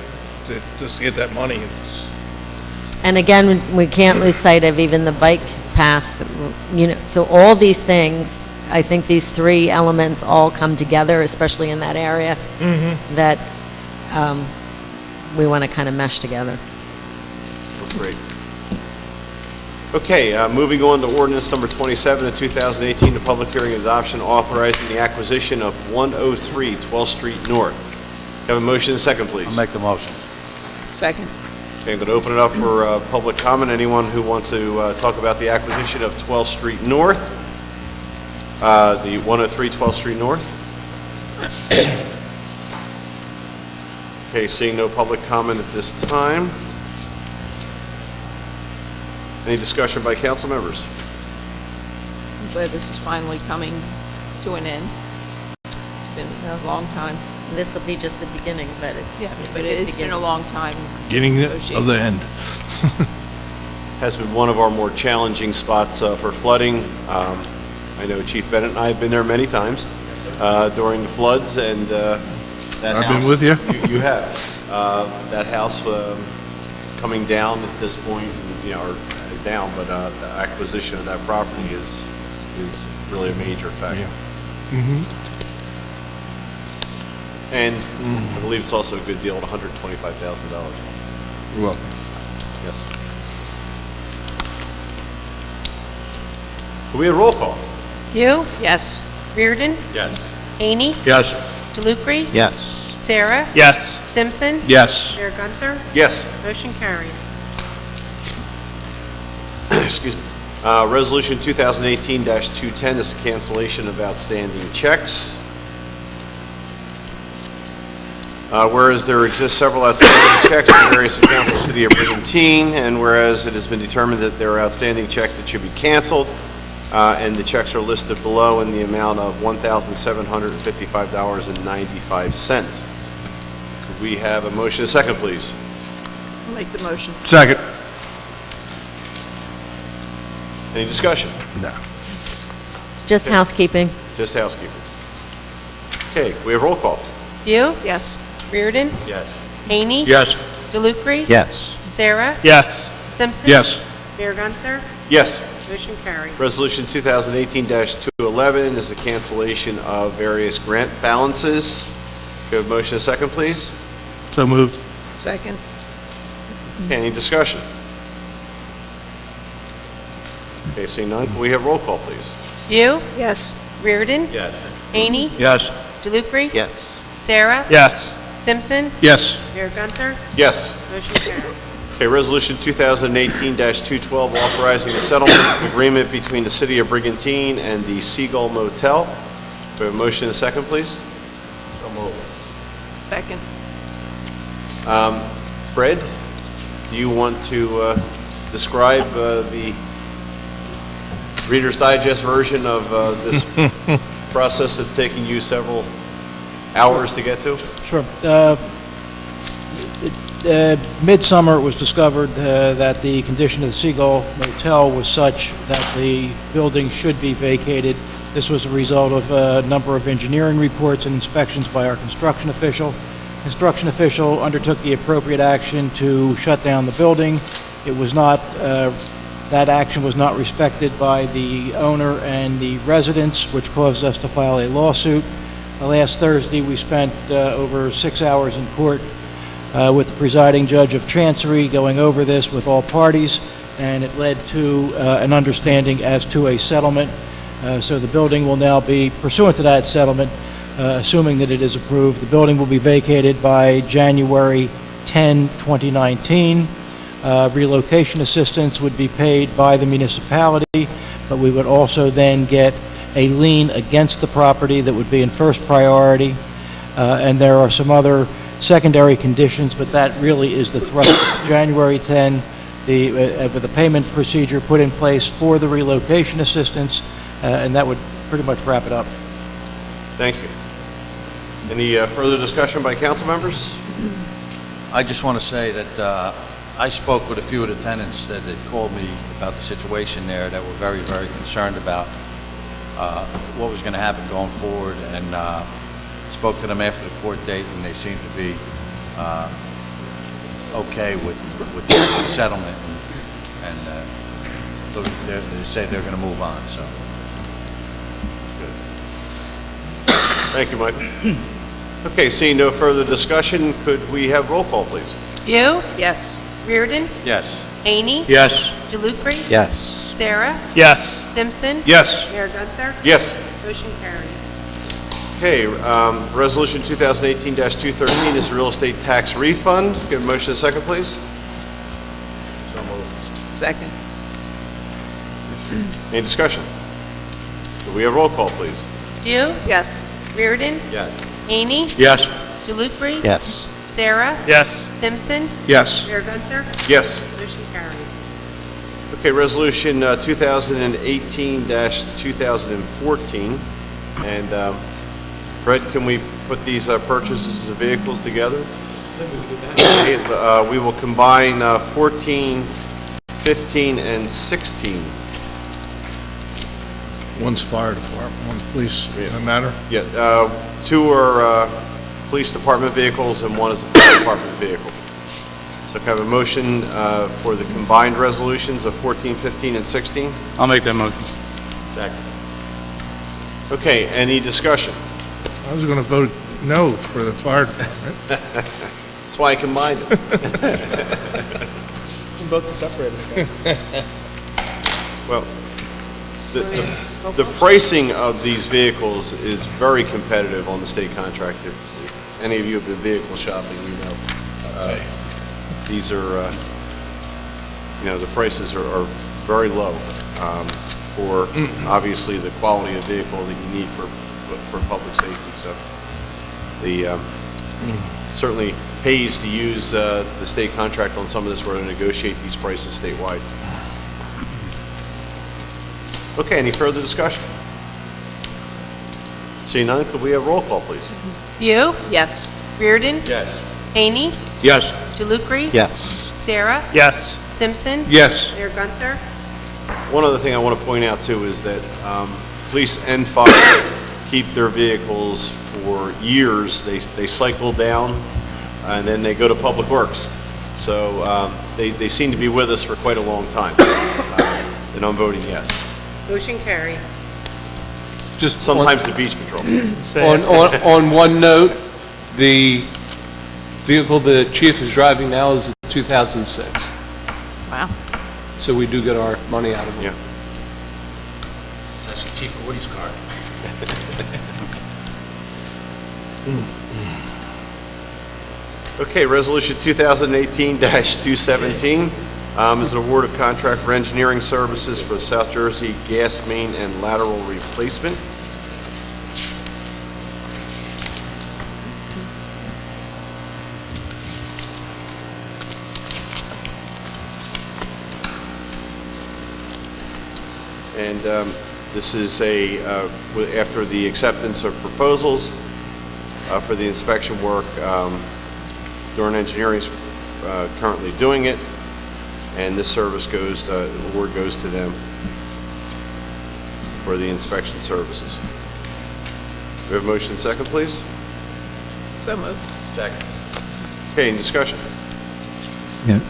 just to get that money. And again, we can't lose sight of even the bike path, you know, so all these things, I think these three elements all come together, especially in that area, that we want to kind of mesh together. That's great. Okay, moving on to ordinance number 27 of 2018, the public hearing and adoption authorizing the acquisition of 103 12th Street North. Have a motion and a second, please. I'll make the motion. Second. Okay, I'm going to open it up for public comment. Anyone who wants to talk about the acquisition of 12th Street North, the 103 12th Street North? Okay, seeing no public comment at this time. Any discussion by council members? I'm glad this is finally coming to an end. It's been a long time. This will be just the beginning, but it's... Yeah, but it's been a long time. Beginning of the end. Has been one of our more challenging spots for flooding. I know Chief Bennett and I have been there many times during the floods, and that I've house... been with you. You have. That house coming down at this point, you know, or down, but the acquisition of that property is really a major factor. And I believe it's also a good deal at $125,000. You're welcome. Yes. Do we have roll call? You? Yes. Reardon? Yes. Haney? Yes. DeLucre? Yes. Sarah? Yes. Simpson? Yes. Mayor Gunther? Yes. Motion carried. Excuse me. Resolution 2018-210 is the cancellation of outstanding checks. Whereas there exist several outstanding checks in various accounts of the City of Brigantine, and whereas it has been determined that there are outstanding checks that should be canceled, and the checks are listed below in the amount of $1,755.95. Could we have a motion and a second, please? I'll make the motion. Second. Any discussion? No. Just housekeeping. Just housekeeping. Okay, we have roll call. You? Yes. Reardon? Yes. Haney? Yes. DeLucre? Yes. Sarah? Yes. Simpson? Yes. Mayor Gunther? Yes. Motion carried. Resolution 2018-211 is the cancellation of various grant balances. Could I have a motion and a second, please? So moved. Second. Okay, any discussion? Okay, seeing none, can we have roll call, please? You? Yes. Reardon. Yes. Haney. Yes. DeLucre. Yes. Sarah. Yes. Simpson. Yes. Mayor Gunther. Yes. Motion carried. Okay, Resolution 2018-212, authorizing the settlement agreement between the City of Brigantine and the Seagull Motel. Do we have a motion and a second, please? So moved. Second. Fred, do you want to describe the Reader's Digest version of this process that's taking you several hours to get to? Sure. Midsummer, it was discovered that the condition of the Seagull Motel was such that the building should be vacated. This was a result of a number of engineering reports and inspections by our construction official. Construction official undertook the appropriate action to shut down the building. It was not, that action was not respected by the owner and the residents, which caused us to file a lawsuit. Last Thursday, we spent over 6 hours in court with the presiding judge of Chancery going over this with all parties, and it led to an understanding as to a settlement. So the building will now be, pursuant to that settlement, assuming that it is approved, the building will be vacated by January 10, 2019. Relocation assistance would be paid by the municipality, but we would also then get a lien against the property that would be in first priority, and there are some other secondary conditions, but that really is the thrust. January 10, with a payment procedure put in place for the relocation assistance, and that would pretty much wrap it up. Thank you. Any further discussion by council members? I just want to say that I spoke with a few of the tenants that had called me about the situation there that were very, very concerned about what was going to happen going forward, and spoke to them after the court date, and they seemed to be okay with the settlement, and they say they're going to move on, so good. Thank you, Mike. Okay, seeing no further discussion, could we have roll call, please? View. Yes. Reardon. Yes. Haney. Yes. DeLucre. Yes. Sarah. Yes. Simpson. Yes. Mayor Gunther. Yes. Motion carried. Okay, Resolution 2018-213 is real estate tax refund. Give a motion and a second, please. So moved. Second. Any discussion? Could we have roll call, please? View. Yes. Reardon. Yes. Haney. Yes. DeLucre. Yes. Sarah. Yes. Simpson. Yes. Mayor Gunther. Yes. Motion carried. Okay, Resolution 2018-2014. And Fred, can we put these purchases of vehicles together? Okay, we will combine 14, 15, and 16. One's fire department, one's police. Yeah. Doesn't matter? Yeah, two are police department vehicles and one is a fire department vehicle. So can I have a motion for the combined resolutions of 14, 15, and 16? I'll make that motion. Second. Okay, any discussion? I was going to vote no for the fire department. That's why I combined them. Both separated. Well, the pricing of these vehicles is very competitive on the state contract. If any of you have been vehicle shopping, you know. These are, the prices are very low for obviously the quality of vehicle that you need for public safety. So the certainly pays to use the state contract on some of this, where to negotiate these prices statewide. Okay, any further discussion? Seeing none, could we have roll call, please? View. Yes. Reardon. Yes. Haney. Yes. DeLucre. Yes. Sarah. Yes. Simpson. Yes. Mayor Gunther. One other thing I want to point out too is that police and fire keep their vehicles for years. They cycle down and then they go to Public Works. So they seem to be with us for quite a long time. And I'm voting yes. Motion carried. Just Sometimes the beach patrol. on one note, the vehicle the chief is driving now is a 2006. Wow. So we do get our money out of it. Yeah. It's actually Chief Gordy's car. Okay, Resolution 2018-217 is an award of contract for engineering services for the South Jersey gas main and lateral replacement. And this is after the acceptance of proposals for the inspection work. Dorn Engineering is currently doing it, and this service award goes to them for the inspection services. We have a motion second, please? So moved. Second. Okay, any discussion? Yeah.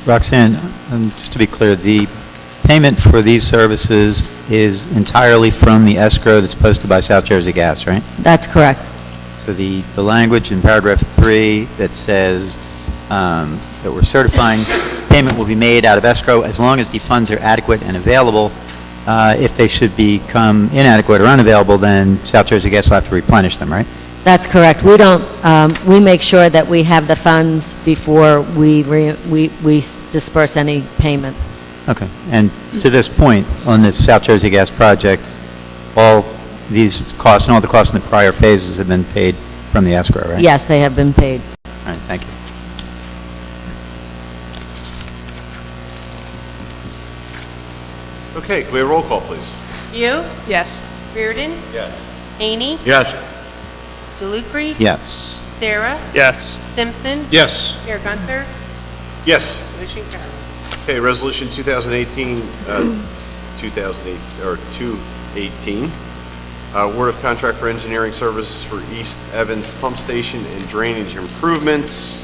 Roxanne, just to be clear, the payment for these services is entirely from the escrow that's posted by South Jersey Gas, right? That's correct. So the language in paragraph 3 that says that we're certifying payment will be made out of escrow as long as the funds are adequate and available. If they should become inadequate or unavailable, then South Jersey Gas will have to replenish them, right? That's correct. We don't, we make sure that we have the funds before we disperse any payment. Okay. And to this point, on this South Jersey Gas project, all these costs and all the costs in the prior phases have been paid from the escrow, right? Yes, they have been paid. All right, thank you. Okay, can we have a roll call, please? You, Yes. Reardon, Yes. Haney, Yes. DeLucre, Yes. Sarah, Yes. Simpson, Yes. Mayor Gunther, Yes. motion carries. Okay, Resolution 218, award of contract for engineering services for East Evans Pump Station and drainage improvements.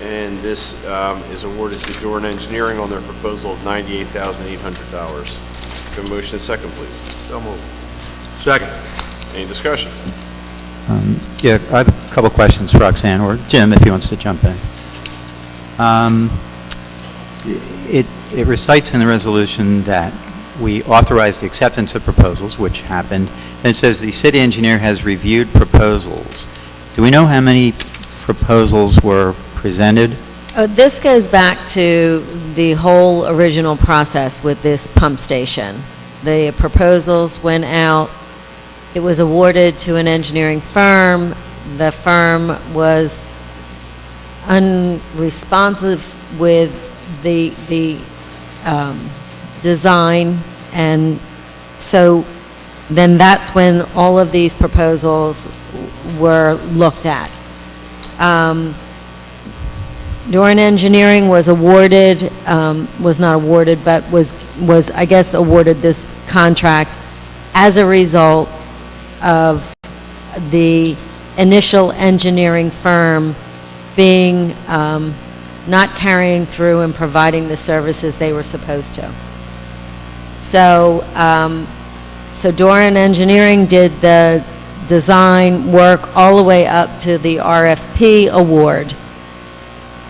And this is awarded to Dorn Engineering on their proposal of $98,800. Can motion second, please? So moved. Second. Any discussion? Yeah, I have a couple questions for Roxanne, or Jim, if he wants to jump in. It recites in the resolution that we authorize the acceptance of proposals, which happened, and it says the city engineer has reviewed proposals. Do we know how many proposals were presented? This goes back to the whole original process with this pump station. The proposals went out. It was awarded to an engineering firm. The firm was unresponsive with the design, and so then that's when all of these proposals were looked at. Dorn Engineering was awarded, was not awarded, but was I guess awarded this contract as a result of the initial engineering firm being not carrying through and providing the services they were supposed to. So, so Dorn Engineering did the design work all the way up to the RFP award.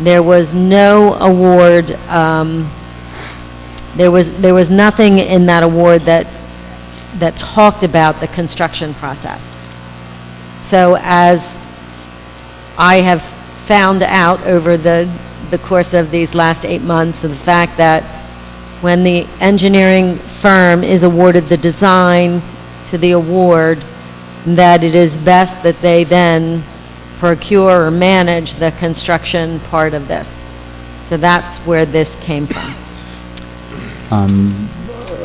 There was no award, there was nothing in that award that talked about the construction process. So as I have found out over the course of these last 8 months, and the fact that when the engineering firm is awarded the design to the award, that it is best that they then procure or manage the construction part of this. So that's where this came from.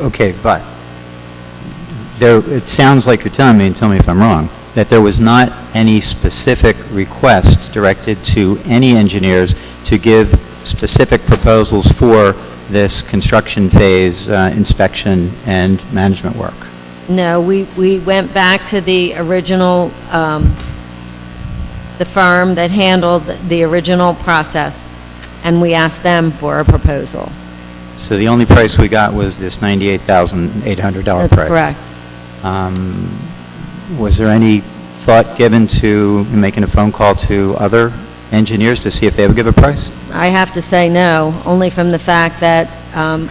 Okay, but it sounds like you're telling me, and tell me if I'm wrong, that there was not any specific request directed to any engineers to give specific proposals for this construction phase inspection and management work. No, we went back to the original, the firm that handled the original process, and we asked them for a proposal. So the only price we got was this $98,800 That's price? correct. Was there any thought given to making a phone call to other engineers to see if they would give a price? I have to say no, only from the fact that,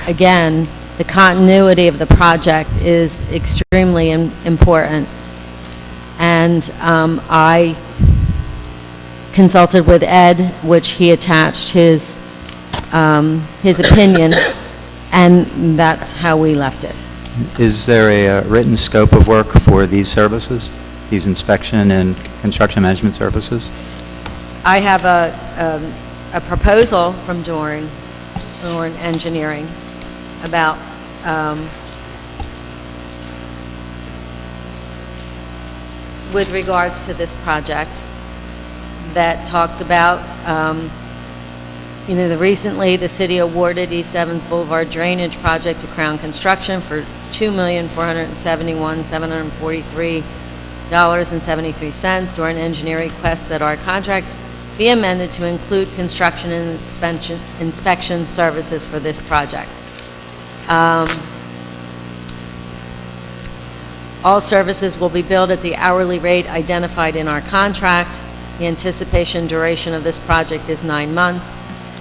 again, the continuity of the project is extremely important. And I consulted with Ed, which he attached his opinion, and that's how we left it. Is there a written scope of work for these services, these inspection and construction management services? I have a proposal from Dorn Engineering about with regards to this project that talks about, recently the city awarded East Evans Boulevard Drainage Project to Crown Construction for $2,471,743.73. Dorn Engineering requests that our contract be amended to include construction and inspection services for this project. All services will be billed at the hourly rate identified in our contract. The anticipation duration of this project is 9 months.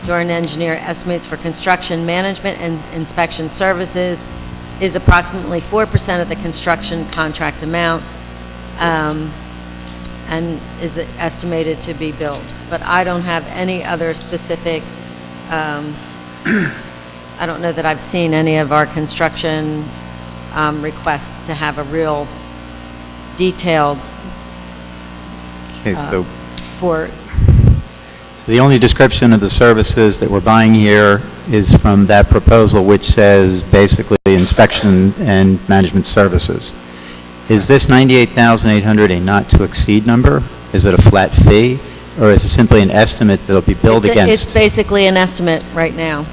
Dorn Engineer estimates for construction management and inspection services is approximately 4% of the construction contract amount, and is estimated to be billed. But I don't have any other specific, I don't know that I've seen any of our construction requests to have a real detailed Okay, so for the only description of the services that we're buying here is from that proposal, which says basically inspection and management services. Is this $98,800 a not-to-exceed number? Is it a flat fee? Or is it simply an estimate that'll be billed against? It's basically an estimate right now.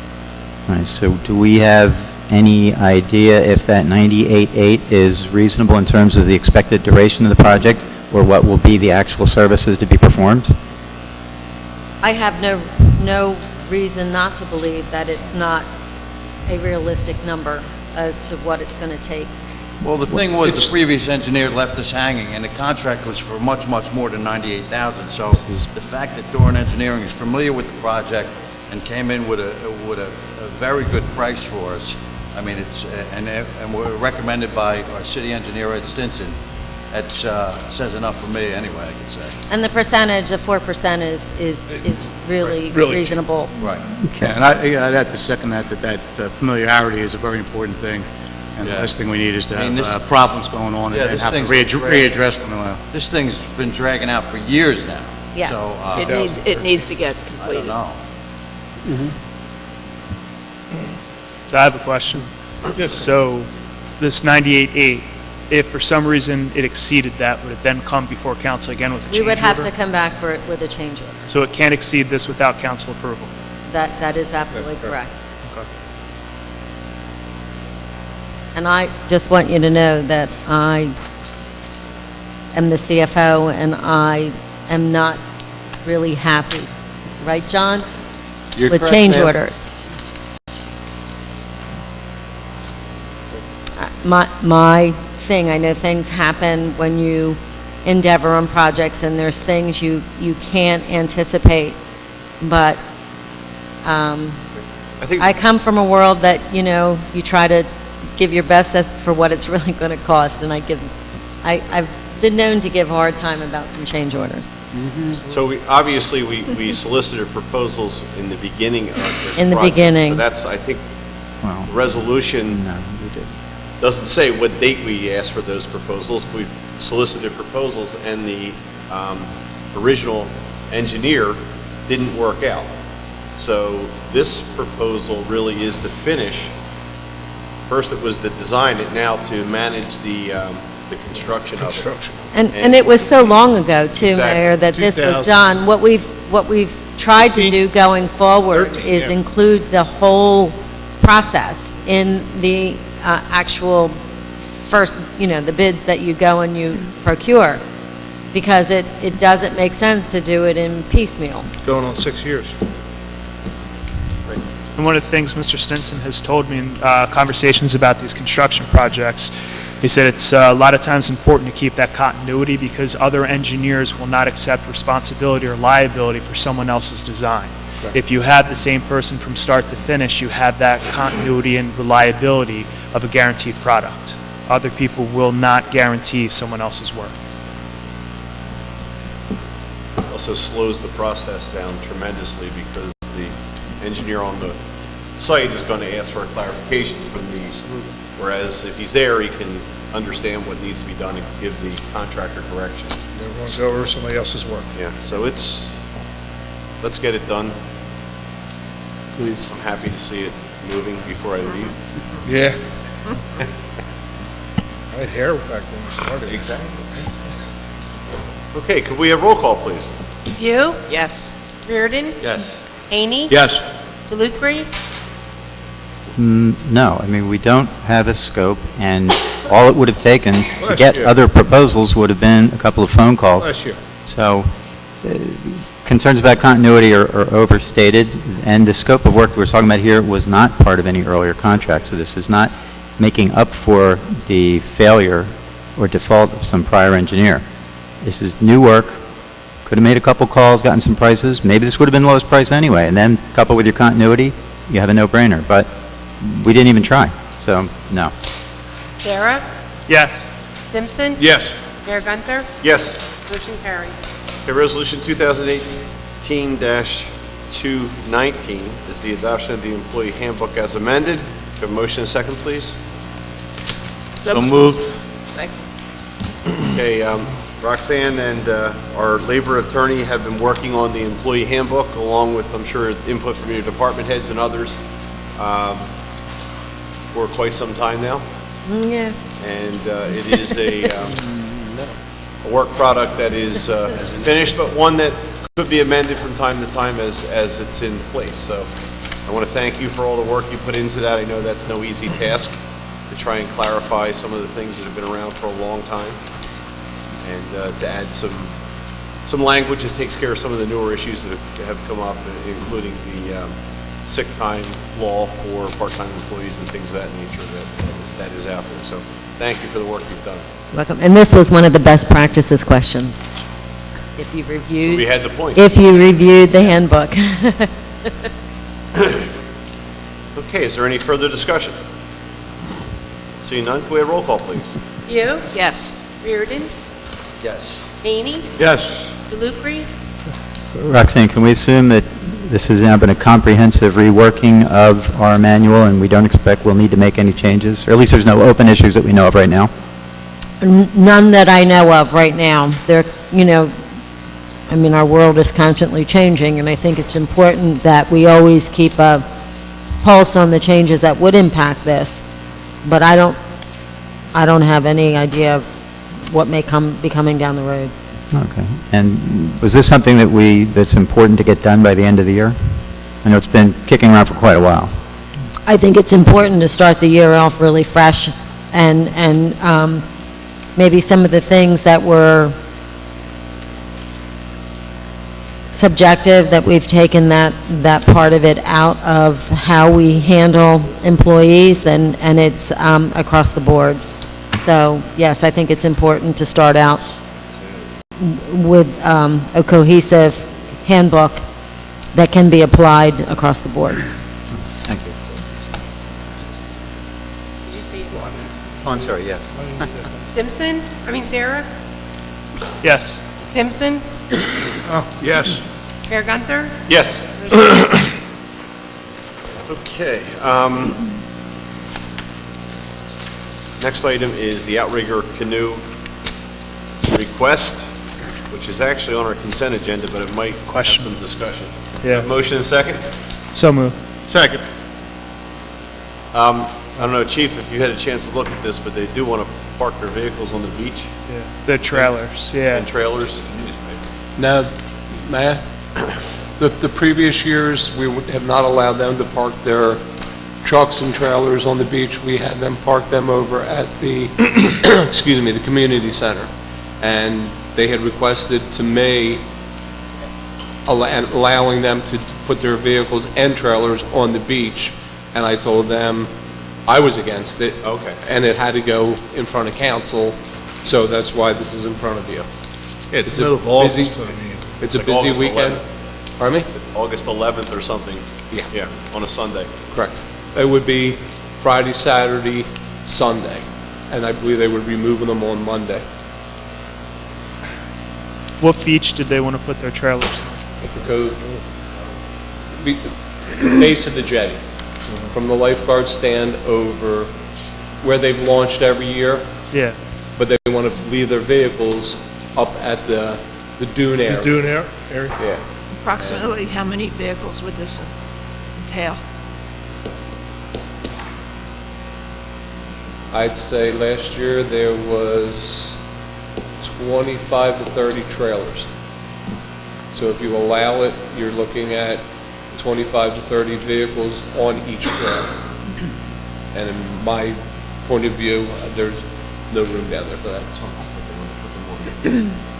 All right, so do we have any idea if that $98,800 is reasonable in terms of the expected duration of the project, or what will be the actual services to be performed? I have no reason not to believe that it's not a realistic number as to what it's going to take. Well, the thing was, the previous engineer left us hanging, and the contract was for much, much more than $98,000. So the fact that Dorn Engineering is familiar with the project and came in with a very good price for us, I mean, it's and we're recommended by our city engineer, Ed Stinson. That says enough for me, anyway, I could say. And the percentage, the 4%, is really reasonable. Right. Okay. And I'd have to second that familiarity is a very important thing. And the last thing we need is to have problems going on and have to readdress them. This thing's been dragging out for years now. Yeah. So, It needs to get I completed. don't know. So I have a question. So this 98.8, if for some reason it exceeded that, would it then come before council again with a change We would have order? to come back with a change order. So it can't exceed this without council approval? That is absolutely correct. Okay. And I just want you to know that I am the CFO, and I am not really happy, right, John? You're With correct, change ma'am. orders. My thing, I know things happen when you endeavor on projects, and there's things you can't anticipate, but I come from a world that, you try to give your best for what it's really going to cost, and I've been known to give a hard time about some change orders. So obviously, we solicited proposals in the beginning of this In the project. beginning. So that's, I think, Well, the resolution no, we did. doesn't say what date we asked for those proposals. We solicited proposals, and the original engineer didn't work out. So this proposal really is to finish. First, it was to design it, now to manage the construction of it. And it was so long ago, too, Exactly. Mayor, that this was 2000. done. What we've tried to do going forward 13, is yeah. include include the whole process in the actual first, the bids that you go and you procure, because it doesn't make sense to do it in piecemeal. Going on 6 years. And one of the things Mr. Stinson has told me in conversations about these construction projects, he said it's a lot of times important to keep that continuity because other engineers will not accept responsibility or liability for someone else's design. If you have the same person from start to finish, you have that continuity and reliability of a guaranteed product. Other people will not guarantee someone else's work. Also slows the process down tremendously because the engineer on the site is going to ask for a clarification from these, whereas if he's there, he can understand what needs to be done and give the contractor direction. Everyone's over somebody else's work. Yeah, so let's get it done. Please. I'm happy to see it moving before I leave. Yeah. I had hair back when we started. Exactly. Okay, could we have roll call, please? View, Yes. Reardon, Yes. Haney. Yes. DeLucre, No, I mean, we don't have a scope, and all it would have taken to Last get year. other proposals would have been a couple of phone calls. Last year. So, concerns about continuity are overstated, and the scope of work that we're talking about here was not part of any earlier contract, so this is not making up for the failure or default of some prior engineer. This is new work, could have made a couple calls, gotten some prices, maybe this would have been the lowest price anyway, and then coupled with your continuity, you have a no-brainer, but we didn't even try, so, no. Sarah, Yes. Simpson. Yes. Mayor Gunther, Yes. motion carried. Okay, Resolution 2018-219 is the adoption of the employee handbook as amended. Could I have a motion and a second, please? So moved. Second. Okay, Roxanne and our labor attorney have been working on the employee handbook, along with, I'm sure, input from your department heads and others, for quite some time now. Yeah. And it is a work product that is finished, but one that could be amended from time to time as it's in place. So I want to thank you for all the work you put into that. I know that's no easy task to try and clarify some of the things that have been around for a long time, and to add some language that takes care of some of the newer issues that have come up, including the sick time law for part-time employees and things of that nature that is out there. So thank you for the work you've done. Welcome. And this was one of the best practices questions. If you reviewed... We had the point. If you reviewed the handbook. Okay, is there any further discussion? Seeing none, can we have roll call, please? View, Yes. Reardon, Yes. Haney, Yes. DeLucre, Roxanne, can we assume that this has now been a comprehensive reworking of our manual, and we don't expect we'll need to make any changes? Or at least there's no open issues that we know of right now? None that I know of right now. There, I mean, our world is constantly changing, and I think it's important that we always keep a pulse on the changes that would impact this. But I don't have any idea of what may be coming down the road. Okay. And was this something that's important to get done by the end of the year? I know it's been kicking around for quite a while. I think it's important to start the year off really fresh, and maybe some of the things that were subjective, that we've taken that part of it out of how we handle employees, and it's across the board. So, yes, I think it's important to start out with a cohesive handbook that can be applied across the board. Thank you. did you see it? Oh, I'm sorry, yes. Sarah, Yes. Simpson, Oh, yes. Mayor Gunther, Yes. Okay, next item is the outrigger canoe request, which is actually on our consent agenda, but it might have some discussion. Yeah. Motion and second? So moved. Second. I don't know, Chief, if you had a chance to look at this, but they do want to park their vehicles on the beach Yeah. The trailers, yeah. and trailers. Now, Matt, the previous years, we have not allowed them to park their trucks and trailers on the beach. We had them park them over at the, excuse me, the community center. And they had requested to me allowing them to put their vehicles and trailers on the beach. And I told them I was against it. Okay. And it had to go in front of council, so that's why this is in front of you. It's a middle of August, busy- I mean. It's a Like busy August weekend. 11th. Pardon me? August 11th or something. Yeah. Yeah, on a Sunday. Correct. It would be Friday, Saturday, Sunday, and I believe they would be moving them on Monday. What beach did they want to put their trailers on? At the cove, base of the jetty, from the lifeguard stand over where they've launched every year, Yeah. but they want to leave their vehicles up at the dune area. The dune area? Yeah. Approximately how many vehicles would this entail? I'd say last year there was 25 to 30 trailers. So if you allow it, you're looking at 25 to 30 vehicles on each trailer. And in my point of view, there's no room down there for that.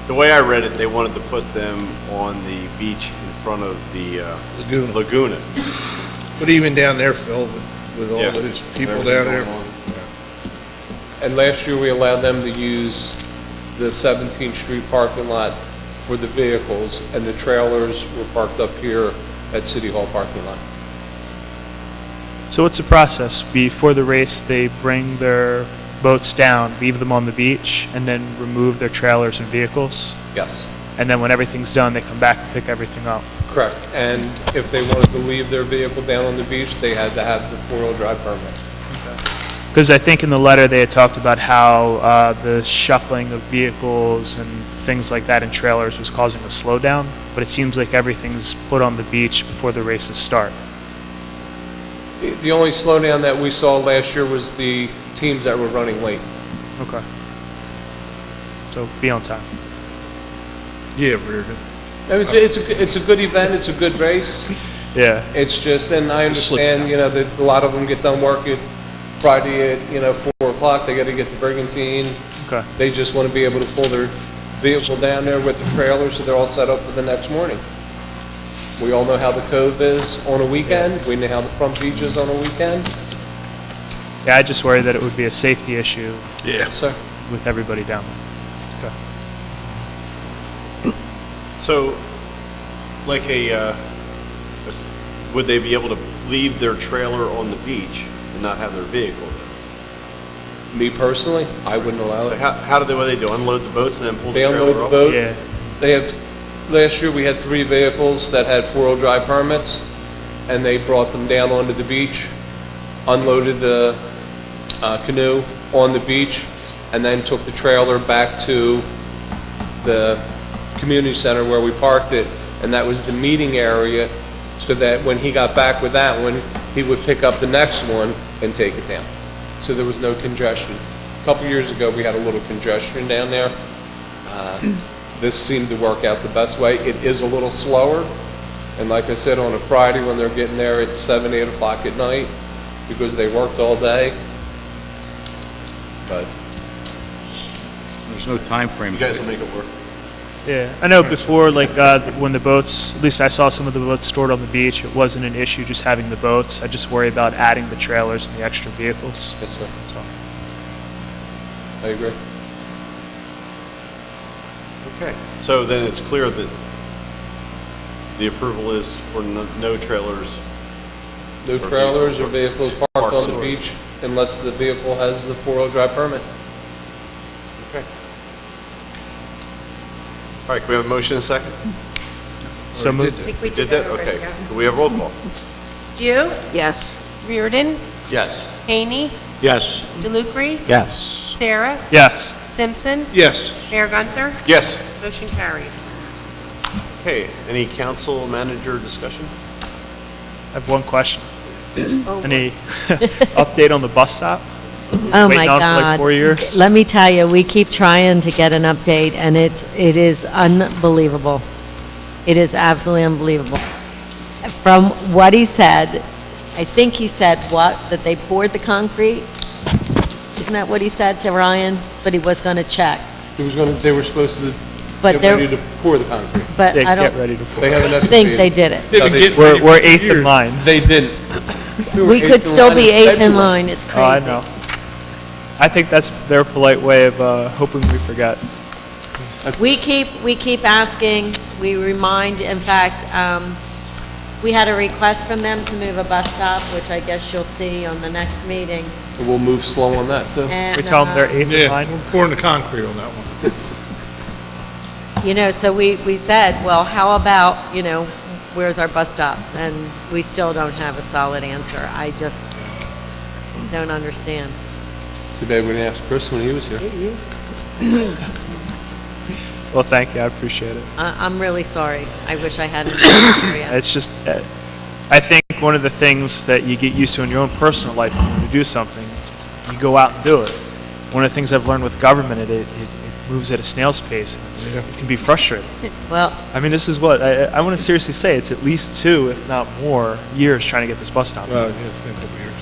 The way I read it, they wanted to put them on the beach in front of the Laguna. But even down there, Phil, with all Yeah. those people Everything down there. going on. And last year, we allowed them to use the 17th Street parking lot for the vehicles, and the trailers were parked up here at City Hall parking lot. So what's the process? Before the race, they bring their boats down, leave them on the beach, and then remove their trailers and vehicles? Yes. And then when everything's done, they come back and pick everything up? Correct. And if they wanted to leave their vehicle down on the beach, they had to have the four-wheel drive permit. Because I think in the letter they had talked about how the shuffling of vehicles and things like that in trailers was causing a slowdown, but it seems like everything's put on the beach before the races start. The only slowdown that we saw last year was the teams that were running late. Okay. So be on time. Yeah, Reardon. It's a good event, it's a good race. Yeah. It's just, and I understand, that a lot of them get done work at Friday at, 4 o'clock, they gotta get to Brigantine. Okay. They just wanna be able to pull their vehicle down there with the trailer, so they're all set up for the next morning. We all know how the Cove is on a weekend, we know how the Front Beach is on a weekend. Yeah, I just worry that it would be a safety issue Yeah. Sir? with everybody down there. Okay. So, like would they be able to leave their trailer on the beach and not have their vehicle there? Me personally, I wouldn't allow So it. how do they, what do they do, unload the boats and then pull the They trailer unload the off? boat. Yeah. They have, last year we had 3 vehicles that had four-wheel drive permits, and they brought them down onto the beach, unloaded the canoe on the beach, and then took the trailer back to the community center where we parked it, and that was the meeting area, so that when he got back with that one, he would pick up the next one and take it down. So there was no congestion. A couple years ago, we had a little congestion down there. This seemed to work out the best way. It is a little slower, and like I said, on a Friday when they're getting there at 7, 8 o'clock at night, because they worked all day. But There's no time frame. You guys will make it work. Yeah, I know before, like, when the boats, at least I saw some of the boats stored on the beach, it wasn't an issue just having the boats. I just worry about adding the trailers and the extra vehicles. yes, sir. That's all. I agree. Okay, so then it's clear that the approval is for no trailers. No Or trailers or vehicles vehicles parked on the somewhere. beach unless the vehicle has the four-wheel drive permit. Okay. All right, can we have a motion and a second? So moved. I think we Did did that? that already. Okay. Can we have roll call? Jew? Yes. Reardon? Yes. Haney? Yes. DeLucre? Yes. Sarah? Yes. Simpson? Yes. Mayor Gunther? Yes. Motion carried. Okay, any council manager discussion? I have one question. Any update on the bus stop? Oh, my Waiting on for like God. 4 years? Let me tell you, we keep trying to get an update, and it is unbelievable. It is absolutely unbelievable. From what he said, I think he said what? That they poured the concrete? Isn't that what he said to Ryan? But he was going to check. They were supposed to But get they're- ready to pour the concrete. But They I get don't ready to pour. They haven't think excavated. they did it. No, they- We're eighth in line. They didn't. We could still be eighth in line. It's crazy. Oh, I know. I think that's their polite way of hoping we forget. We keep asking, we remind, in fact, We had a request from them to move a bus stop, which I guess you'll see on the next meeting. And we'll move slow on that, too. And, We tell them they're 8 to Yeah, 9. we're pouring the concrete on that one. You know, so we said, well, how about, you know, where's our bus stop? And we still don't have a solid answer. I just don't understand. Too bad we didn't ask Chris when he was here. Well, thank you, I appreciate it. I'm really sorry. I wish I had an answer yet. It's just, I think one of the things that you get used to in your own personal life, when you do something, you go out and do it. One of the things I've learned with government, it moves at a snail's pace. It can be frustrating. Well, I mean, this is what, I want to seriously say, it's at least 2, if not more, years trying to get this bus stop. Well, yeah, it's been a couple years.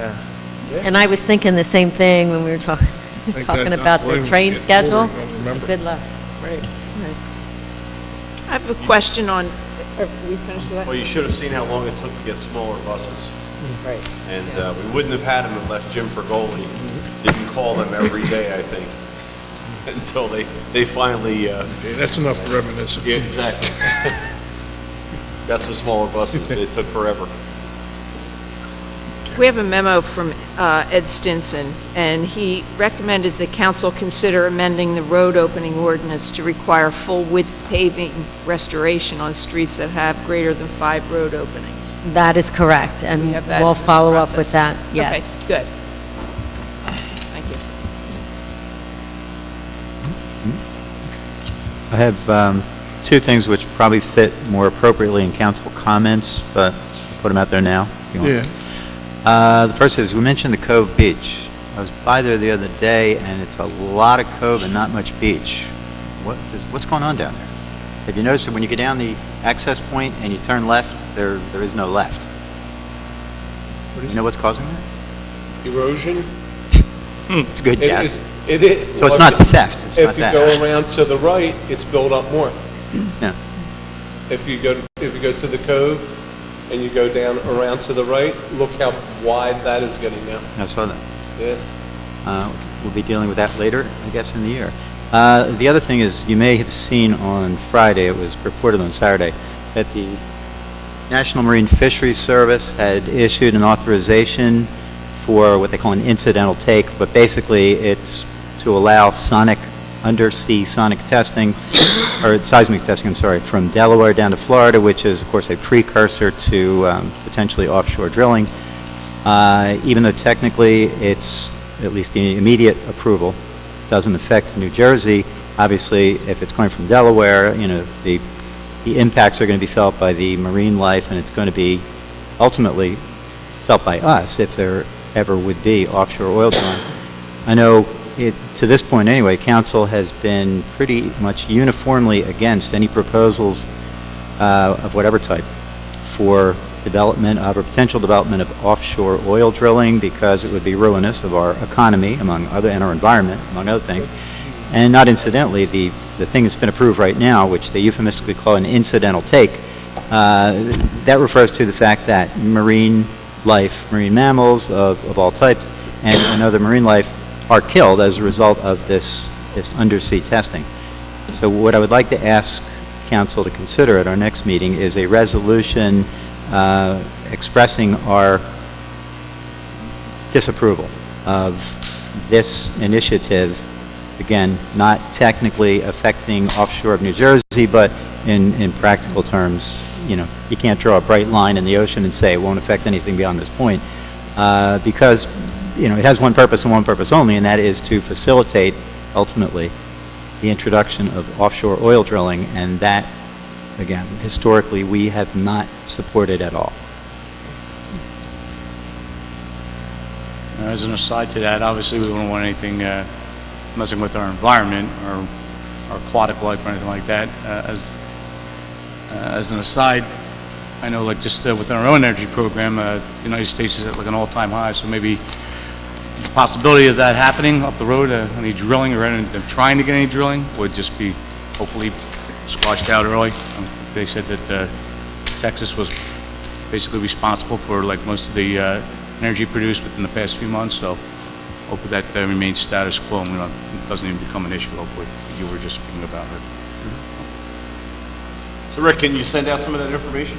Yeah. and I was thinking the same thing when we were talking Think talking that about the Williams train gets schedule. older, you don't remember. Good luck. Right. I have a question on, are we finished with that? Well, you should have seen how long it took to get smaller buses. Right. And we wouldn't have had them unless Jim Fergoli didn't call them every day, I think, until they finally... Yeah, that's enough for reminiscence. Yeah, exactly. Got some smaller buses, but it took forever. We have a memo from Ed Stinson, and he recommended the council consider amending the road opening ordinance to require full-width paving restoration on streets that have greater than 5 road openings. That is correct, and We have that we'll in the follow up process. with that, yes. Okay, good. Thank you. I have 2 things which probably fit more appropriately in council comments, but I'll put them out there now. if you want. Yeah. The first is, we mentioned the Cove Beach. I was by there the other day, and it's a lot of cove and not much beach. What's going on down there? Have you noticed that when you get down the access point and you turn left, there is no left? You know what's causing that? Erosion? It's a good guess. It is. So it's not theft, it's not If you that. go around to the right, it's built up more. Yeah. If you go to the cove and you go down around to the right, look how wide that is getting now. I saw that. Yeah. We'll be dealing with that later, I guess, in the year. The other thing is, you may have seen on Friday, it was reported on Saturday, that the National Marine Fisheries Service had issued an authorization for what they call an incidental take, but basically it's to allow undersea sonic testing, or seismic testing, I'm sorry, from Delaware down to Florida, which is, of course, a precursor to potentially offshore drilling. Even though technically it's, at least the immediate approval, doesn't affect New Jersey, obviously, if it's going from Delaware, you know, the impacts are going to be felt by the marine life, and it's going to be ultimately felt by us if there ever would be offshore oil drilling. I know, to this point anyway, council has been pretty much uniformly against any proposals of whatever type for development of, or potential development of offshore oil drilling, because it would be ruinous of our economy, among other, and our environment, among other things. And not incidentally, the thing that's been approved right now, which they euphemistically call an incidental take, that refers to the fact that marine life, marine mammals of all types, and other marine life are killed as a result of this undersea testing. So what I would like to ask council to consider at our next meeting is a resolution expressing our disapproval of this initiative, again, not technically affecting offshore of New Jersey, but in practical terms, you know, you can't draw a bright line in the ocean and say it won't affect anything beyond this point, because, you know, it has one purpose and one purpose only, and that is to facilitate, ultimately, the introduction of offshore oil drilling, and that, again, historically, we have not supported at all. As an aside to that, obviously we don't want anything messing with our environment or our aquatic life or anything like that. As an aside, I know, like, just with our own energy program, the United States is at like an all-time high, so maybe the possibility of that happening up the road, any drilling or any, them trying to get any drilling, would just be hopefully squashed out early. They said that Texas was basically responsible for like most of the energy produced within the past few months, so hopefully that remains status quo and it doesn't even become an issue, hopefully, you were just speaking about it. So Rick, can you send out some of that information?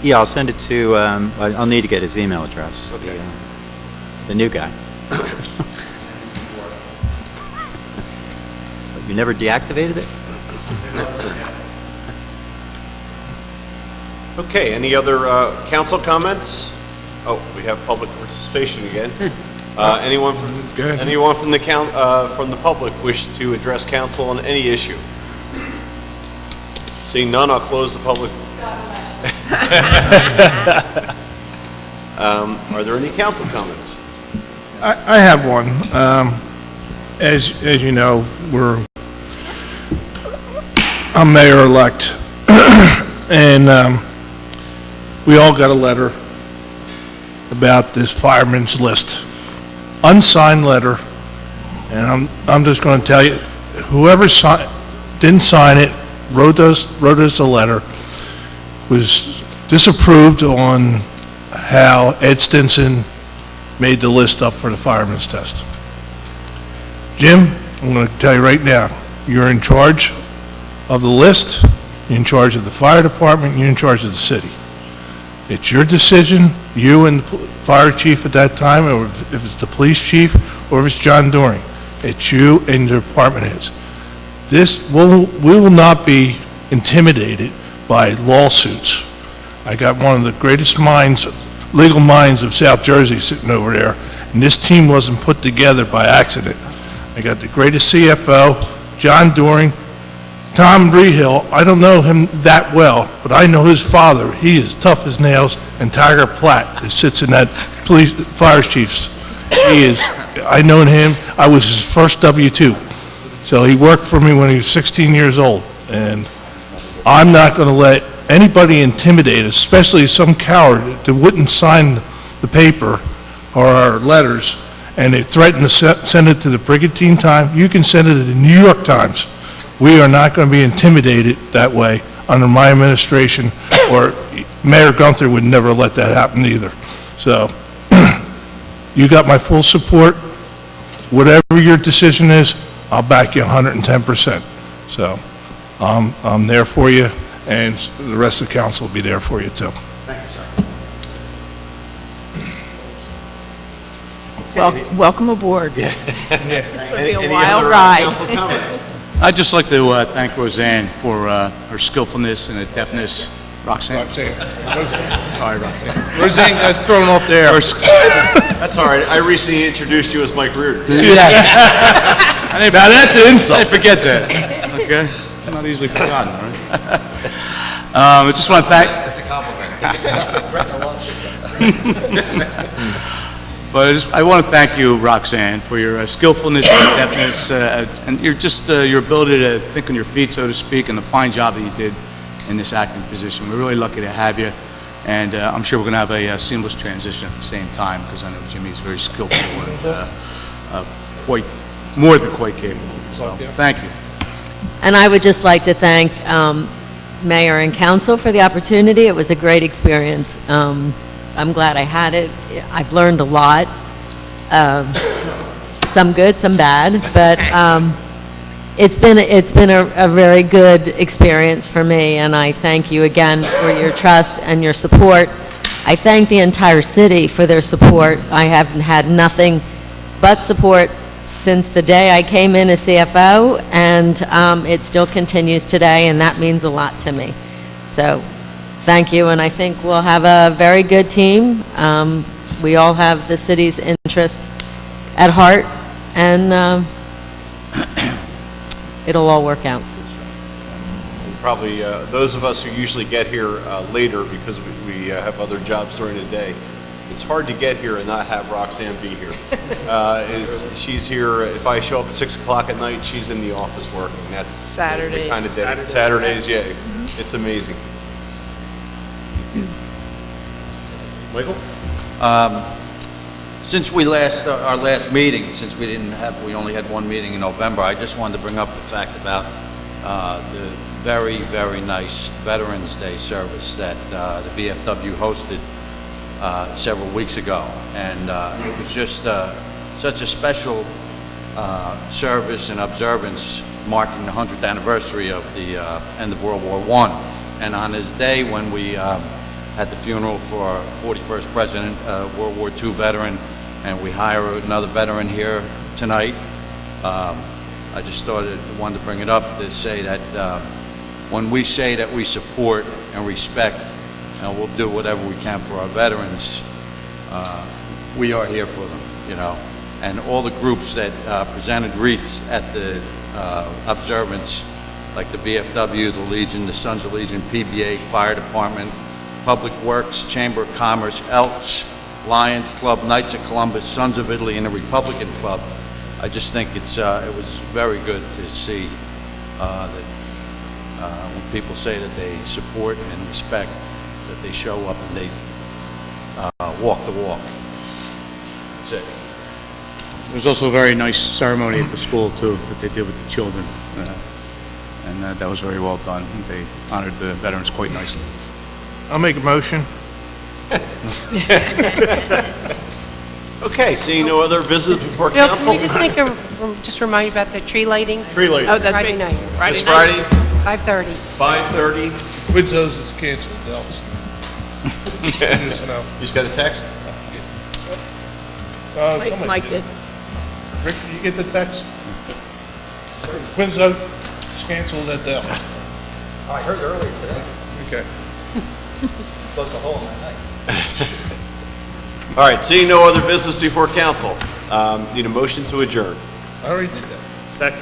Yeah, I'll send it to, I'll need to get his email address. Okay. The new guy. You never deactivated it? Okay, any other council comments? Oh, we have public participation again. Anyone from the public wish to address council on any issue? Seeing none, I'll close the public. Are there any council comments? I have one. As you know, I'm mayor-elect, and we all got a letter about this fireman's list. Unsigned letter, and I'm just going to tell you, whoever didn't sign it, wrote us a letter, was disapproved on how Ed Stinson made the list up for the fireman's test. Jim, I'm going to tell you right now, you're in charge of the list, you're in charge of the fire department, you're in charge of the city. It's your decision, you and the fire chief at that time, or if it's the police chief, or if it's John Doring. It's you and your department heads. We will not be intimidated by lawsuits. I got one of the greatest legal minds of South Jersey sitting over there, and this team wasn't put together by accident. I got the greatest CFO, John Doring, Tom Rehill. I don't know him that well, but I know his father. He is tough as nails, and Tiger Platt, that sits in that fire chief's. I known him. I was his first W-2. So he worked for me when he was 16 years old, and I'm not going to let anybody intimidate, especially some coward that wouldn't sign the paper or our letters, and they threatened to send it to the Brigantine Times. You can send it to the New York Times. We are not going to be intimidated that way under my administration, or Mayor Gunther would never let that happen either. So, you got my full support. Whatever your decision is, I'll back you 110%. So, I'm there for you, and the rest of the council will be there for you too. Thank you, sir. Welcome aboard. Yeah. It'll be a Any wild other ride. council comments? I'd just like to thank Roseanne for her skillfulness and adeptness. Roxanne? Sorry, Roxanne. Roseanne got thrown off there. That's all right. I recently introduced you as Mike Reardon. Yes. Now that's an insult. I forget that. Okay? Not easily forgotten, all right? I just want to thank... That's a compliment. But I want to thank you, Roxanne, for your skillfulness and adeptness, and your ability to think on your feet, so to speak, and the fine job that you did in this acting position. We're really lucky to have you, and I'm sure we're going to have a seamless transition at the same time, because I know Jimmy's very skillful and more than quite capable. So, thank you. And I would just like to thank Mayor and Council for the opportunity. It was a great experience. I'm glad I had it. I've learned a lot, some good, some bad, but it's been a very good experience for me, and I thank you again for your trust and your support. I thank the entire city for their support. I have had nothing but support since the day I came in as CFO, and it still continues today, and that means a lot to me. So, thank you, and I think we'll have a very good team. We all have the city's interest at heart, and it'll all work out. Probably those of us who usually get here later because we have other jobs during the day, it's hard to get here and not have Roxanne be here. She's here. If I show up at 6 o'clock at night, she's in the office working. That's Saturdays. the kind of day. Saturdays, yeah, it's amazing. Michael? Since our last meeting, since we only had one meeting in November, I just wanted to bring up the fact about the very, very nice Veterans Day service that the VFW hosted several weeks ago, and it was just such a special service and observance marking the 100th anniversary of the end of World War I. And on this day when we at the funeral for our 41st president, World War II veteran, and we hire another veteran here tonight. I just wanted to bring it up to say that when we say that we support and respect, and we'll do whatever we can for our veterans, we are here for them, you know. And all the groups that presented wreaths at the observance, like the VFW, the Legion, the Sons of Legion, PBA, Fire Department, Public Works, Chamber of Commerce, Elks, Lions Club, Knights of Columbus, Sons of Italy, and the Republican Club. I just think it was very good to see that when people say that they support and respect, that they show up and they walk the walk. That's it. There was also a very nice ceremony at the school, too, that they did with the children, and that was very well done. They honored the veterans quite nicely. I'll make a motion. Okay, seeing no other business before Bill, council? can we just remind you about the tree lighting? Tree lighting. Oh, that's Friday night. This Friday, 5:30. 5:30. Quidzo's is canceled, Elvis. Just know. You just got a text? Somebody Mike did. Rick, did you get the text? Quinzo is canceled at the Elvis. I heard earlier today. Okay. Closed the hole in my night. All right, seeing no other business before council, need a motion to adjourn. I already did that. Second.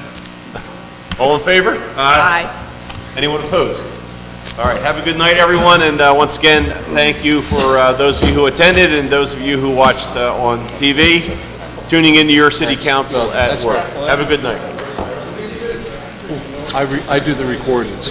All in favor? Aye. Anyone opposed? All right, have a good night, everyone, and once again, thank you for those of you who attended and those of you who watched on TV, tuning into your city council at work. Have a good night. I do the recordings.